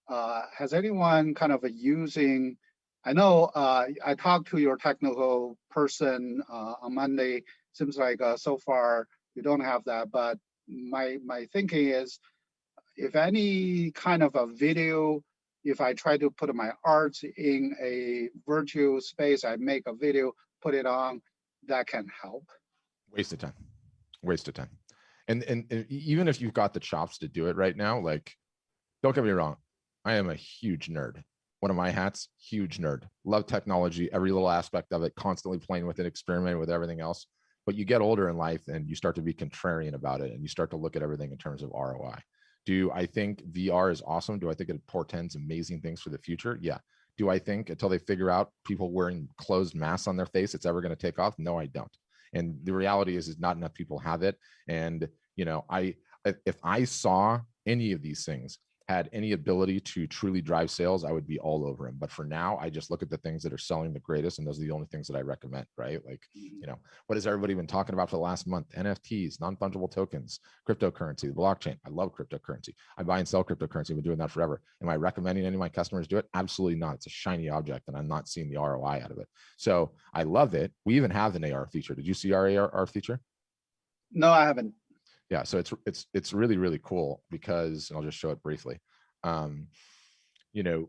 Has anyone kind of using, I know I talked to your technical person on Monday. Seems like so far you don't have that, but my thinking is, if any kind of a video, if I try to put my art in a virtual space, I make a video, put it on, that can help. Waste of time. And even if you've got the chops to do it right now, like, don't get me wrong, I am a huge nerd. One of my hats, huge nerd. Love technology, every little aspect of it, constantly playing with it, experimenting with everything else. But you get older in life and you start to be contrarian about it, and you start to look at everything in terms of ROI. Do I think VR is awesome? Do I think it portends amazing things for the future? Yeah. Do I think until they figure out people wearing closed masks on their face, it's ever going to take off? No, I don't. And the reality is not enough people have it. And, if I saw any of these things had any ability to truly drive sales, I would be all over them. But for now, I just look at the things that are selling the greatest, and those are the only things that I recommend, right? Like, what has everybody been talking about for the last month? NFTs, non-fungible tokens, cryptocurrency, the blockchain. I love cryptocurrency. I buy and sell cryptocurrency. I've been doing that forever. Am I recommending any of my customers do it? Absolutely not. It's a shiny object, and I'm not seeing the ROI out of it. So I love it. We even have an AR feature. Did you see our AR feature? No, I haven't. Yeah, so it's really, really cool, because, and I'll just show it briefly. And I'm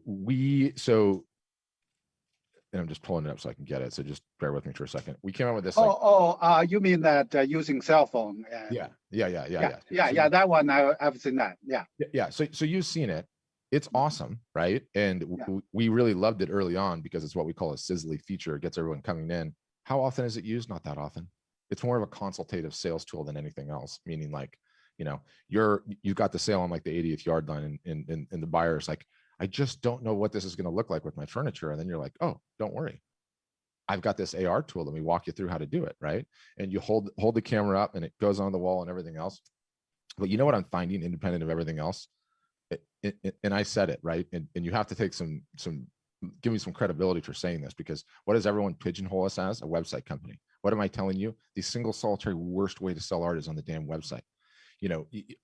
just pulling it up so I can get it. So just bear with me for a second. We came out with this. You mean that using cell phone? Yeah. So, that one I've seen that. Yeah. Yeah. So you've seen it. It's awesome, right? And we really loved it early on because it's what we call a sizzly feature. It gets everyone coming in. How often is it used? Not that often. It's more of a consultative sales tool than anything else. Meaning, like, you've got the sale on like the 80th yard line, and the buyer's like, I just don't know what this is going to look like with my furniture. And then you're like, oh, don't worry, I've got this AR tool. Let me walk you through how to do it, right? And you hold the camera up, and it goes on the wall and everything else. But you know what I'm finding, independent of everything else, and I said it, right? And you have to take some give me some credibility for saying this, because what does everyone pigeonhole us as? A website company. What am I telling you? The single solitary worst way to sell art is on the damn website.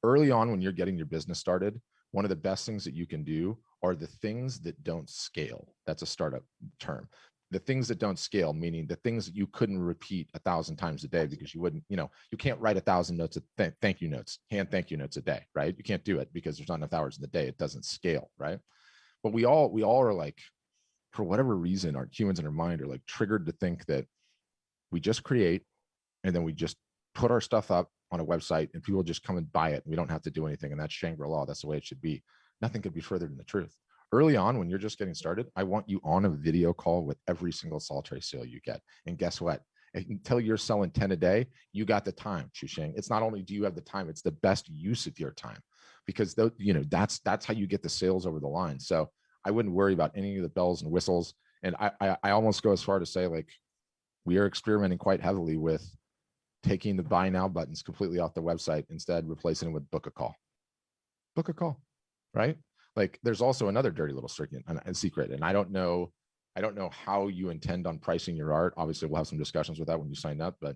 Early on when you're getting your business started, one of the best things that you can do are the things that don't scale. That's a startup term. The things that don't scale, meaning the things that you couldn't repeat 1,000 times a day, because you wouldn't, you can't write 1,000 notes, thank you notes, hand thank you notes a day, right? You can't do it because there's not enough hours in the day. It doesn't scale, right? But we all are like, for whatever reason, our humans in our mind are like triggered to think that we just create, and then we just put our stuff up on a website, and people just come and buy it. And we don't have to do anything. And that's Shangri-La. That's the way it should be. Nothing could be further than the truth. Early on, when you're just getting started, I want you on a video call with every single solitary sale you get. And guess what? until you're selling 10 a day, you got the time, Chusheng. It's not only do you have the time, it's the best use of your time, because that's how you get the sales over the line. So I wouldn't worry about any of the bells and whistles. And I almost go as far to say, like, we are experimenting quite heavily with taking the buy now buttons completely off the website, instead replacing them with book a call. Book a call, right? Like, there's also another dirty little secret, and I don't know how you intend on pricing your art. Obviously, we'll have some discussions with that when you sign up, but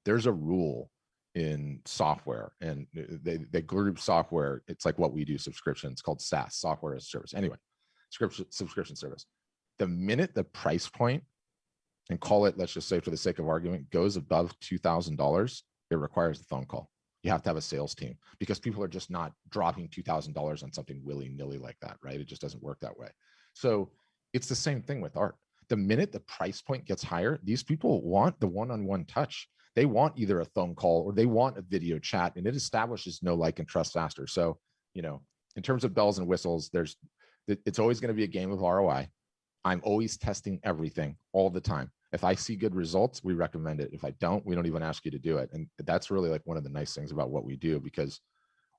there's a rule in software, and they group software. It's like what we do, subscription. It's called SaaS, software as a service. Anyway, subscription service. The minute the price point, and call it, let's just say for the sake of argument, goes above $2,000, it requires a phone call. You have to have a sales team, because people are just not dropping $2,000 on something willy-nilly like that, right? It just doesn't work that way. So it's the same thing with art. The minute the price point gets higher, these people want the one-on-one touch. They want either a phone call or they want a video chat, and it establishes know, like, and trust faster. So, in terms of bells and whistles, it's always going to be a game of ROI. I'm always testing everything all the time. If I see good results, we recommend it. If I don't, we don't even ask you to do it. And that's really like one of the nice things about what we do, because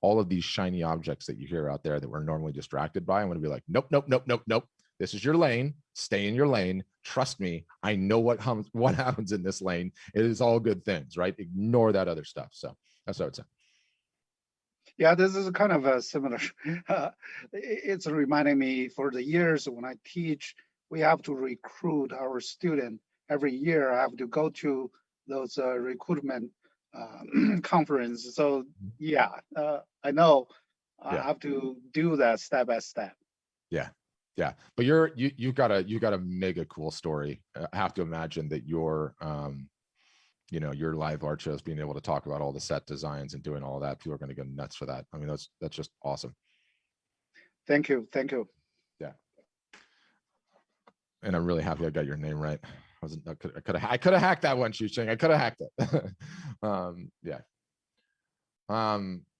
all of these shiny objects that you hear out there that we're normally distracted by, I'm going to be like, nope, nope, nope, nope, nope. This is your lane. Stay in your lane. Trust me. I know what happens in this lane. It is all good things, right? Ignore that other stuff. So that's what I would say. Yeah, this is kind of a similar. It's reminding me, for the years when I teach, we have to recruit our student every year. I have to go to those recruitment conference. So yeah, I know I have to do that step by step. Yeah, but you've got a mega cool story. I have to imagine that your live art shows, being able to talk about all the set designs and doing all of that, people are going to go nuts for that. I mean, that's just awesome. Thank you. Yeah, and I'm really happy I got your name right. I could have hacked that one, Chusheng. I could have hacked it. Yeah.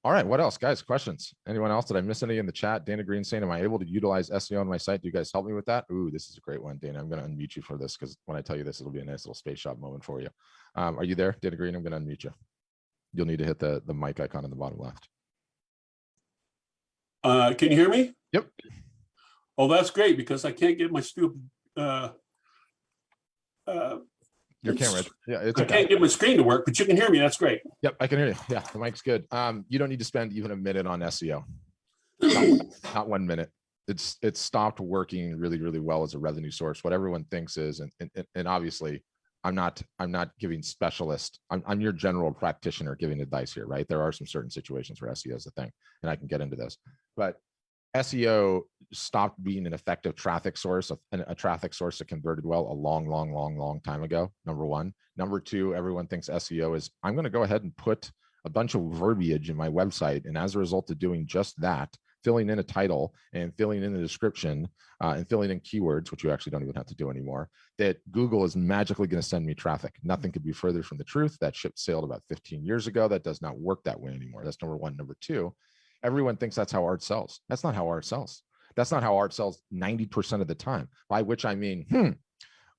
All right, what else, guys? Questions? Anyone else? Did I miss any in the chat? Dana Green saying, am I able to utilize SEO on my site? Do you guys help me with that? Ooh, this is a great one, Dana. I'm going to unmute you for this, because when I tell you this, it'll be a nice little space shop moment for you. Are you there, Dana Green? I'm going to unmute you. You'll need to hit the mic icon in the bottom left. Can you hear me? Yep. Oh, that's great, because I can't get my stupid your camera. Yeah, it's I okay. can't get my screen to work, but you can hear me. That's great. Yep, I can hear you. Yeah, the mic's good. You don't need to spend even a minute on SEO. Not 1 minute. It's stopped working really, really well as a revenue source. What everyone thinks is, and obviously, I'm not giving specialist. I'm your general practitioner giving advice here, right? There are some certain situations where SEO is the thing, and I can get into this, but SEO stopped being an effective traffic source, a traffic source that converted well a long time ago. Number one. Number two, everyone thinks SEO is, I'm going to go ahead and put a bunch of verbiage in my website, and as a result of doing just that, filling in a title and filling in the description and filling in keywords, which you actually don't even have to do anymore, that Google is magically going to send me traffic. Nothing could be further from the truth. That ship sailed about 15 years ago. That does not work that way anymore. That's number one. Number two, everyone thinks that's how art sells. That's not how art sells. That's not how art sells 90% of the time, by which I mean,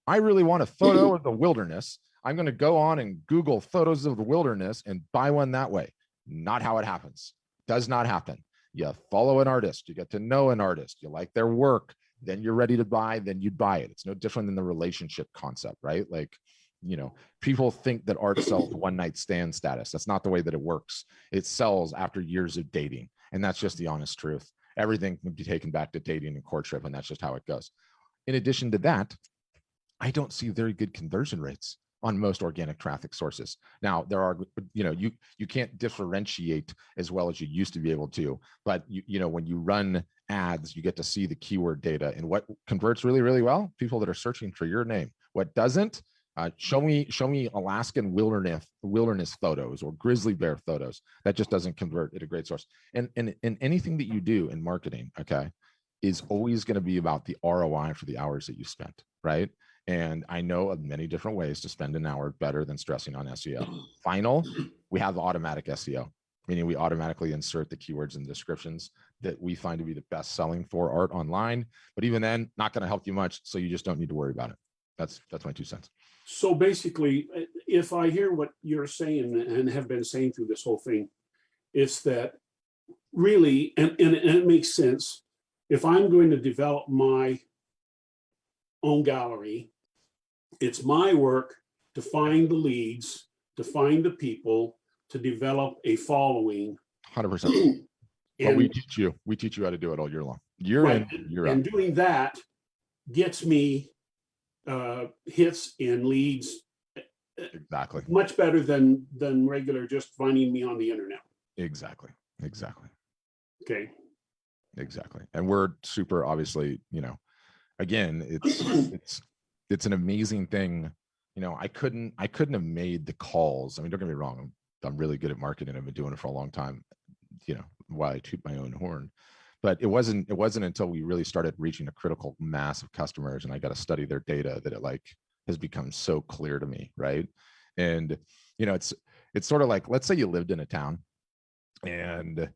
I really want a photo of the wilderness. I'm going to go on and Google photos of the wilderness and buy one that way. Not how it happens. Does not happen. You follow an artist, you get to know an artist, you like their work, then you're ready to buy, then you buy it. It's no different than the relationship concept, right? Like, people think that art sells one night stand status. That's not the way that it works. It sells after years of dating. And that's just the honest truth. Everything can be taken back to dating and courtship, and that's just how it goes. In addition to that, I don't see very good conversion rates on most organic traffic sources. Now, there are, you can't differentiate as well as you used to be able to, but when you run ads, you get to see the keyword data, and what converts really, really well, people that are searching for your name. What doesn't, show me Alaskan wilderness photos or grizzly bear photos. That just doesn't convert at a great source. And anything that you do in marketing, okay, is always going to be about the ROI for the hours that you spent, right? And I know of many different ways to spend an hour better than stressing on SEO. Final, we have automatic SEO, meaning we automatically insert the keywords and descriptions that we find to be the best selling for art online. But even then, not going to help you much. So you just don't need to worry about it. That's my 2 cents. So basically, if I hear what you're saying and have been saying through this whole thing, it's that really, and it makes sense, if I'm going to develop my own gallery, it's my work to find the leads, to find the people, to develop a following. 100%. But we And teach you how to do it all year long. Year right, in, year and out. doing that gets me hits and leads Exactly. much better than regular just finding me on the internet. Exactly. Okay. Exactly. And we're super, obviously, you know, again, it's an amazing thing. You know, I couldn't have made the calls. I mean, don't get me wrong. I'm really good at marketing. I've been doing it for a long time, you know, while I toot my own horn. But it wasn't until we really started reaching a critical mass of customers and I got to study their data that it like has become so clear to me. Right. And, you know, it's sort of like, let's say you lived in a town and,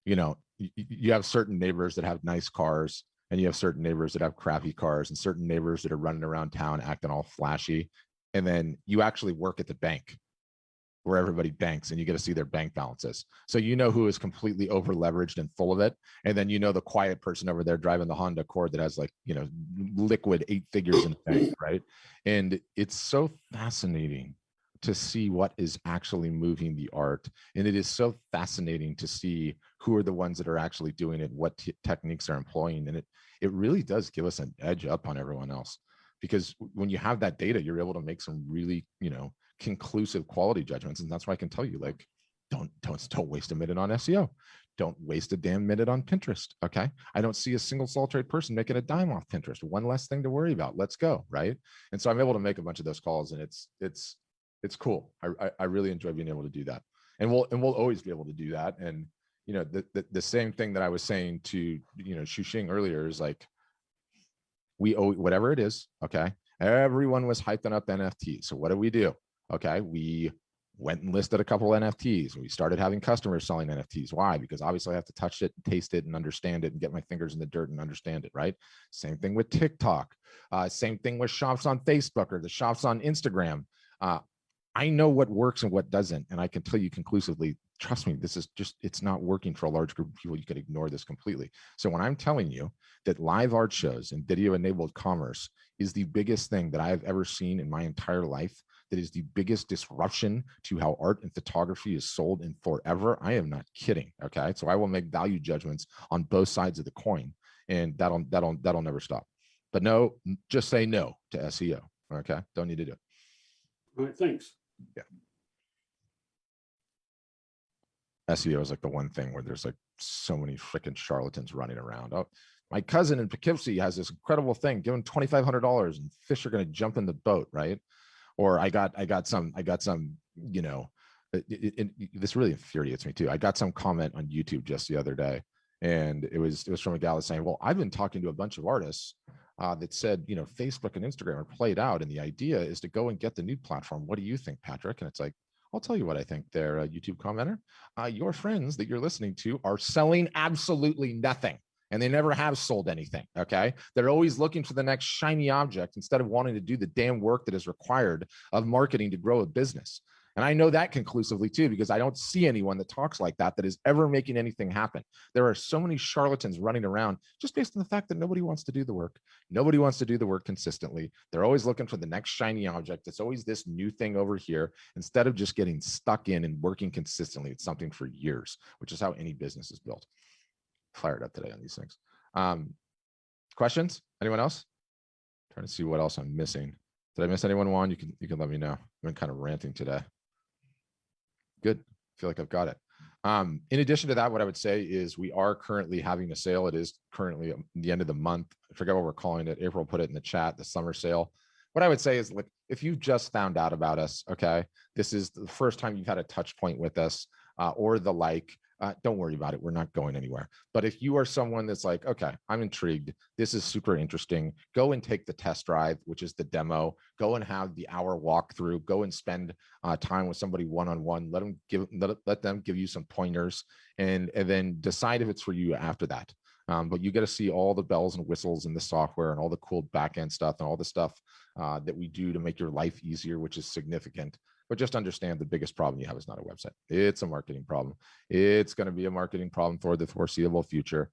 you know, you have certain neighbors that have nice cars and you have certain neighbors that have crappy cars and certain neighbors that are running around town acting all flashy. And then you actually work at the bank where everybody banks and you get to see their bank balances. So you know who is completely over leveraged and full of it. And then you know the quiet person over there driving the Honda Accord that has like, you know, liquid 8 figures in the bank, right? And it's so fascinating to see what is actually moving the art. And it is so fascinating to see who are the ones that are actually doing it, what techniques are employing. And it really does give us an edge up on everyone else. Because when you have that data, you're able to make some really, you know, conclusive quality judgments. And that's why I can tell you, like, don't waste a minute on SEO. Don't waste a damn minute on Pinterest. Okay. I don't see a single solitary person making a dime off Pinterest. One less thing to worry about. Let's go. Right. And so I'm able to make a bunch of those calls and it's cool. I really enjoy being able to do that. And we'll always be able to do that. And, you know, the same thing that I was saying to, you know, Shuxing earlier is like, we owe whatever it is. Okay. Everyone was hyping up NFTs. So what do? Okay. We went and listed a couple NFTs. We started having customers selling NFTs. Why? Because obviously I have to touch it, taste it, and understand it and get my fingers in the dirt and understand it, right? Same thing with TikTok. Same thing with shops on Facebook or the shops on Instagram. I know what works and what doesn't. And I can tell you conclusively, trust me, this is just, it's not working for a large group of people. You could ignore this completely. So when I'm telling you that live art shows and video enabled commerce is the biggest thing that I have ever seen in my entire life, that is the biggest disruption to how art and photography is sold in forever, I am not kidding. Okay. So I will make value judgments on both sides of the coin and that'll never stop. But no, just say no to SEO. Okay. Don't need to do it. All right. Thanks. Yeah. SEO is like the one thing where there's like so many freaking charlatans running around. Oh, my cousin in Poughkeepsie has this incredible thing, give him $2,500 and fish are going to jump in the boat, right? Or I got some, you know, this really infuriates me too. I got some comment on YouTube just the other day, and it was from a gal that's saying, well, I've been talking to a bunch of artists that said, you know, Facebook and Instagram are played out, and the idea is to go and get the new platform. What do you think, Patrick? And it's like, I'll tell you what I think there, YouTube commenter. Your friends that you're listening to are selling absolutely nothing. And they never have sold anything, okay? They're always looking for the next shiny object instead of wanting to do the damn work that is required of marketing to grow a business. And I know that conclusively too, because I don't see anyone that talks like that is ever making anything happen. There are so many charlatans running around just based on the fact that nobody wants to do the work. Nobody wants to do the work consistently. They're always looking for the next shiny object. It's always this new thing over here instead of just getting stuck in and working consistently at something for years, which is how any business is built. Fired up today on these things. Questions? Anyone else? Trying to see what else I'm missing. Did I miss anyone, Juan? You can let me know. I've been kind of ranting today. Good. I feel like I've got it. In addition to that, what I would say is we are currently having a sale. It is currently the end of the month. I forget what we're calling it. April put it in the chat, the summer sale. What I would say is, like, if you just found out about us, okay, this is the first time you've had a touch point with us or the like, don't worry about it. We're not going anywhere. But if you are someone that's like, okay, I'm intrigued, this is super interesting, go and take the test drive, which is the demo, go and have the hour walkthrough, go and spend time with somebody one-on-one, let them give you some pointers and then decide if it's for you after that. But you get to see all the bells and whistles and the software and all the cool backend stuff and all the stuff that we do to make your life easier, which is significant. But just understand the biggest problem you have is not a website. It's a marketing problem. It's going to be a marketing problem for the foreseeable future.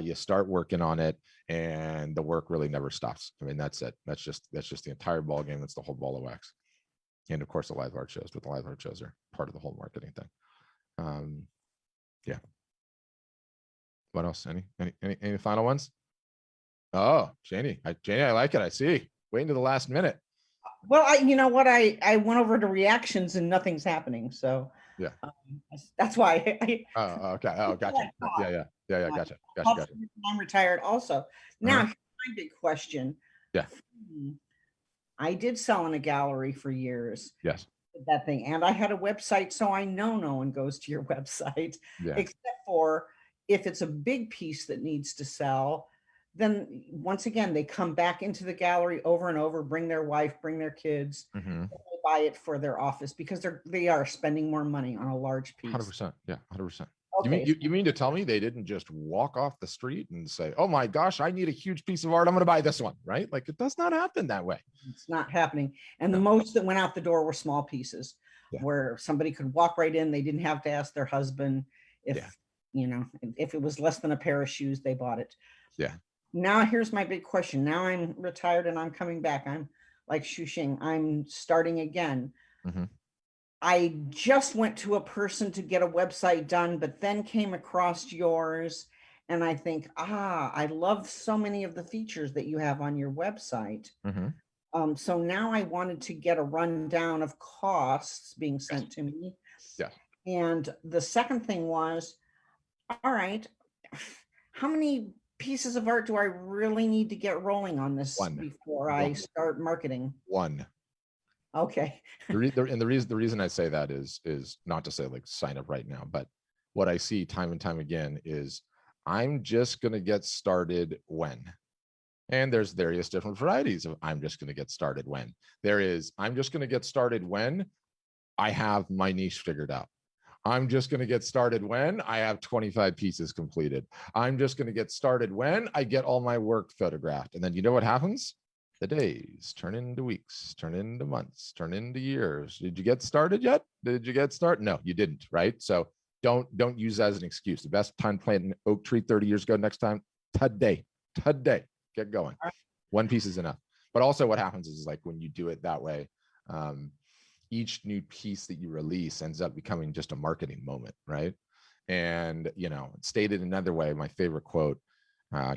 You start working on it and the work really never stops. I mean, that's it. That's just the entire ball game. That's the whole ball of wax. And of course the live art shows, but the live art shows are part of the whole marketing thing. Yeah. What else? Any final ones? Oh, Janie, I like it. I see. Waiting to the last minute. Well, you know what? I went over to reactions and nothing's happening. So yeah, that's why. Oh, okay. Oh, gotcha. Yeah. Gotcha. I'm retired also. Now, here's my big question. Yeah. I did sell in a gallery for years. Yes. That thing. And I had a website, so I know no one goes to your website, except for if it's a big piece that needs to sell. Then once again, they come back into the gallery over and over, bring their wife, bring their kids, buy it for their office because they are spending more money on a large piece. 100%. Yeah, 100%. Okay. You mean to tell me they didn't just walk off the street and say, "Oh my gosh, I need a huge piece of art. I'm going to buy this one," right? Like it does not happen that way. It's not happening. And the most that went out the door were small pieces where somebody could walk right in. They didn't have to ask their husband if, if it was less than a pair of shoes, they bought it. Yeah. Now here's my big question. Now I'm retired and I'm coming back. I'm like Shushing. I'm starting again. I just went to a person to get a website done, but then came across yours. And I think, I love so many of the features that you have on your website. So now I wanted to get a rundown of costs being sent to me. Yeah. And the second thing was, all right, how many pieces of art do I really need to get rolling on this before I start marketing? One. Okay. The reason I say that is not to say like sign up right now, but what I see time and time again is I'm just going to get started when. And there's various different varieties of I'm just going to get started when. There is I'm just going to get started when I have my niche figured out. I'm just going to get started when I have 25 pieces completed. I'm just going to get started when I get all my work photographed. And then you know what happens? The days turn into weeks, turn into months, turn into years. Did you get started yet? Did you get started? No, you didn't, right? So don't use that as an excuse. The best time to plant an oak tree 30 years ago, next time, today, get going. One piece is enough. But also what happens is like when you do it that way, each new piece that you release ends up becoming just a marketing moment, right? And, stated another way, my favorite quote, I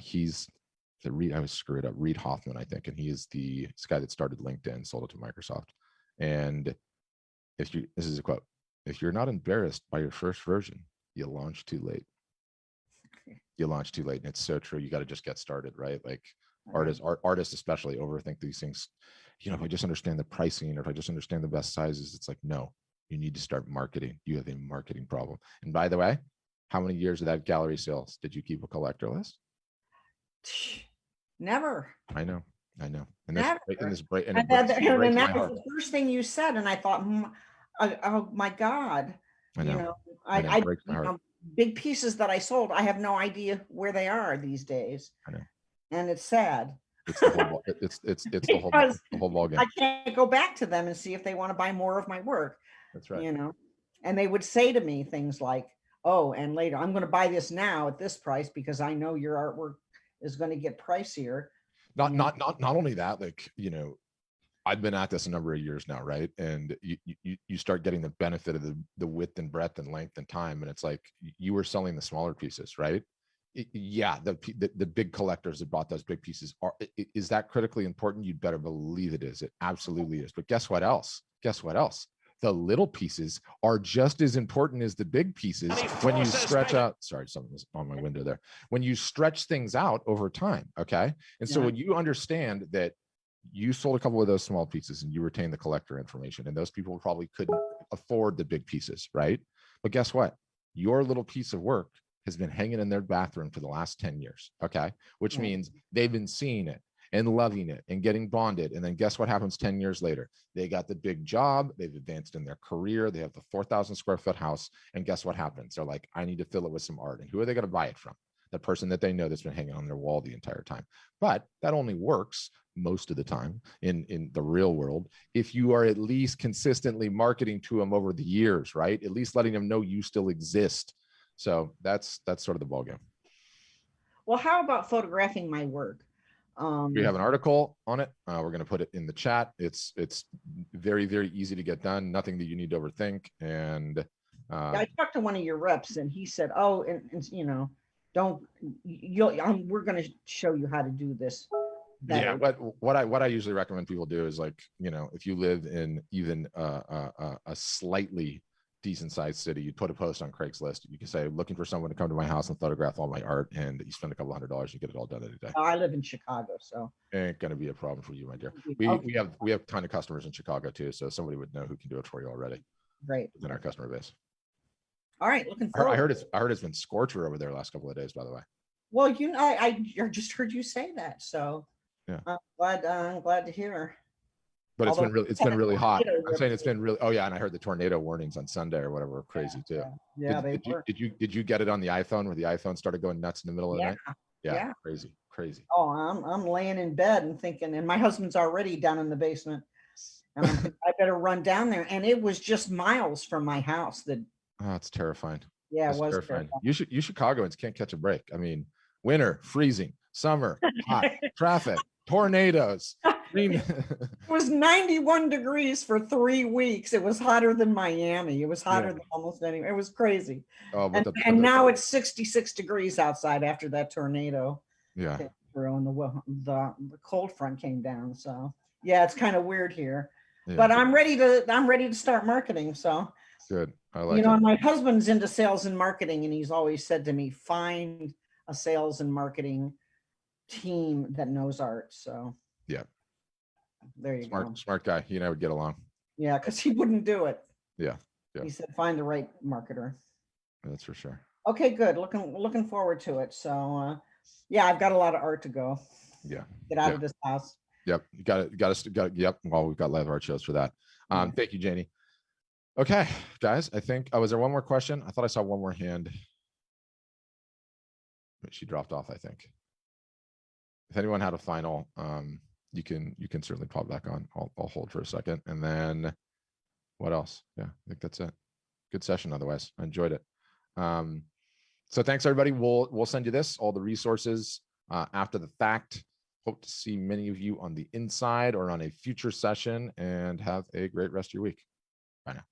was screwed up, Reid Hoffman, I think. And he is this guy that started LinkedIn, sold it to Microsoft. And this is a quote, if you're not embarrassed by your first version, you launch too late. You launch too late. And it's so true. You got to just get started, right? Like artists especially overthink these things. If I just understand the pricing or if I just understand the best sizes, it's like, no, you need to start marketing. You have a marketing problem. And by the way, how many years of that gallery sales did you keep a collector list? Never. I know. And that was the first thing you said, and I thought, oh my God. I know. I breaks my heart. Big pieces that I sold, I have no idea where they are these days. I know. And it's sad. It's the whole it's the whole ball game. I can't go back to them and see if they want to buy more of my work. That's right. And they would say to me things like, "Oh, and later I'm going to buy this now at this price because I know your artwork is going to get pricier." Not only that, like, I've been at this a number of years now, right? And you start getting the benefit of the width and breadth and length and time, and it's like you were selling the smaller pieces, right? The big collectors that bought those big pieces is that critically important? You'd better believe it is. It absolutely is. But guess what else? The little pieces are just as important as the big pieces when you stretch out. Sorry, something was on my window there. When you stretch things out over time, okay? And so when you understand that you sold a couple of those small pieces and you retain the collector information, and those people probably couldn't afford the big pieces, right? But guess what? Your little piece of work has been hanging in their bathroom for the last 10 years, okay? Which means they've been seeing it and loving it and getting bonded. And then guess what happens 10 years later? They got the big job, they've advanced in their career, they have the 4,000 square foot house, and guess what happens? They're like, I need to fill it with some art. And who are they going to buy it from? that person that they know that's been hanging on their wall the entire time. But that only works most of the time in the real world if you are at least consistently marketing to them over the years, right? At least letting them know you still exist. So that's sort of the ballgame. Well, how about photographing my work? We have an article on it. We're going to put it in the chat. It's very, very easy to get done. Nothing that you need to overthink. And I talked to one of your reps, and he said, "Oh, and you know, we're going to show you how to do this better." Yeah, what I usually recommend people do is, like, you know, if you live in even a slightly decent sized city, you put a post on Craigslist. You can say, looking for someone to come to my house and photograph all my art, and you spend a couple $100, you get it all done in a day. I live in Chicago, so Ain't going to be a problem for you, my dear. We have a ton of customers in Chicago too, so somebody would know who can do it for you already. Great. Within our customer base. All right, looking forward. I heard it's been scorcher over there the last couple of days, by the way. Well, you know, I just heard you say that, so yeah, I'm glad to hear. But it's been really hot. I'm saying it's been really. Oh yeah, and I heard the tornado warnings on Sunday or whatever were crazy too. Yeah, did you get it on the iPhone where the iPhone started going nuts in the middle of the night? Yeah, crazy. Oh, I'm laying in bed and thinking, and my husband's already down in the basement, and I'm thinking, I better run down there. And it was just miles from my house. Oh, it's terrifying. Yeah, it was terrifying. You Chicagoans can't catch a break. I mean, winter, freezing, summer, hot, traffic, tornadoes. It was 91 degrees for 3 weeks. It was hotter than Miami. It was hotter than almost anywhere. It was crazy. Oh, and now it's 66 degrees outside after that tornado. Yeah. Came through and the cold front came down. So yeah, it's kind of weird here. Yeah. But I'm ready to start marketing. So good. I like it. My husband's into sales and marketing, and he's always said to me, find a sales and marketing team that knows art. So yeah. There you go. Smart guy. He and I would get along. Yeah, because he wouldn't do it. Yeah. He said, find the right marketer. That's for sure. Okay, good. Looking forward to it. So yeah, I've got a lot of art to go. Yeah. Get out of this house. Yep. You got it. Yep. Well, we've got live art shows for that. Thank you, Janie. Okay, guys, I think, was there one more question? I thought I saw one more hand. But she dropped off, I think. If anyone had a final, you can certainly pop back on. I'll hold for a second. And then what else? Yeah, I think that's it. Good session otherwise. I enjoyed it. So thanks everybody. We'll send you all the resources after the fact. Hope to see many of you on the inside or on a future session, and have a great rest of your week. Bye now.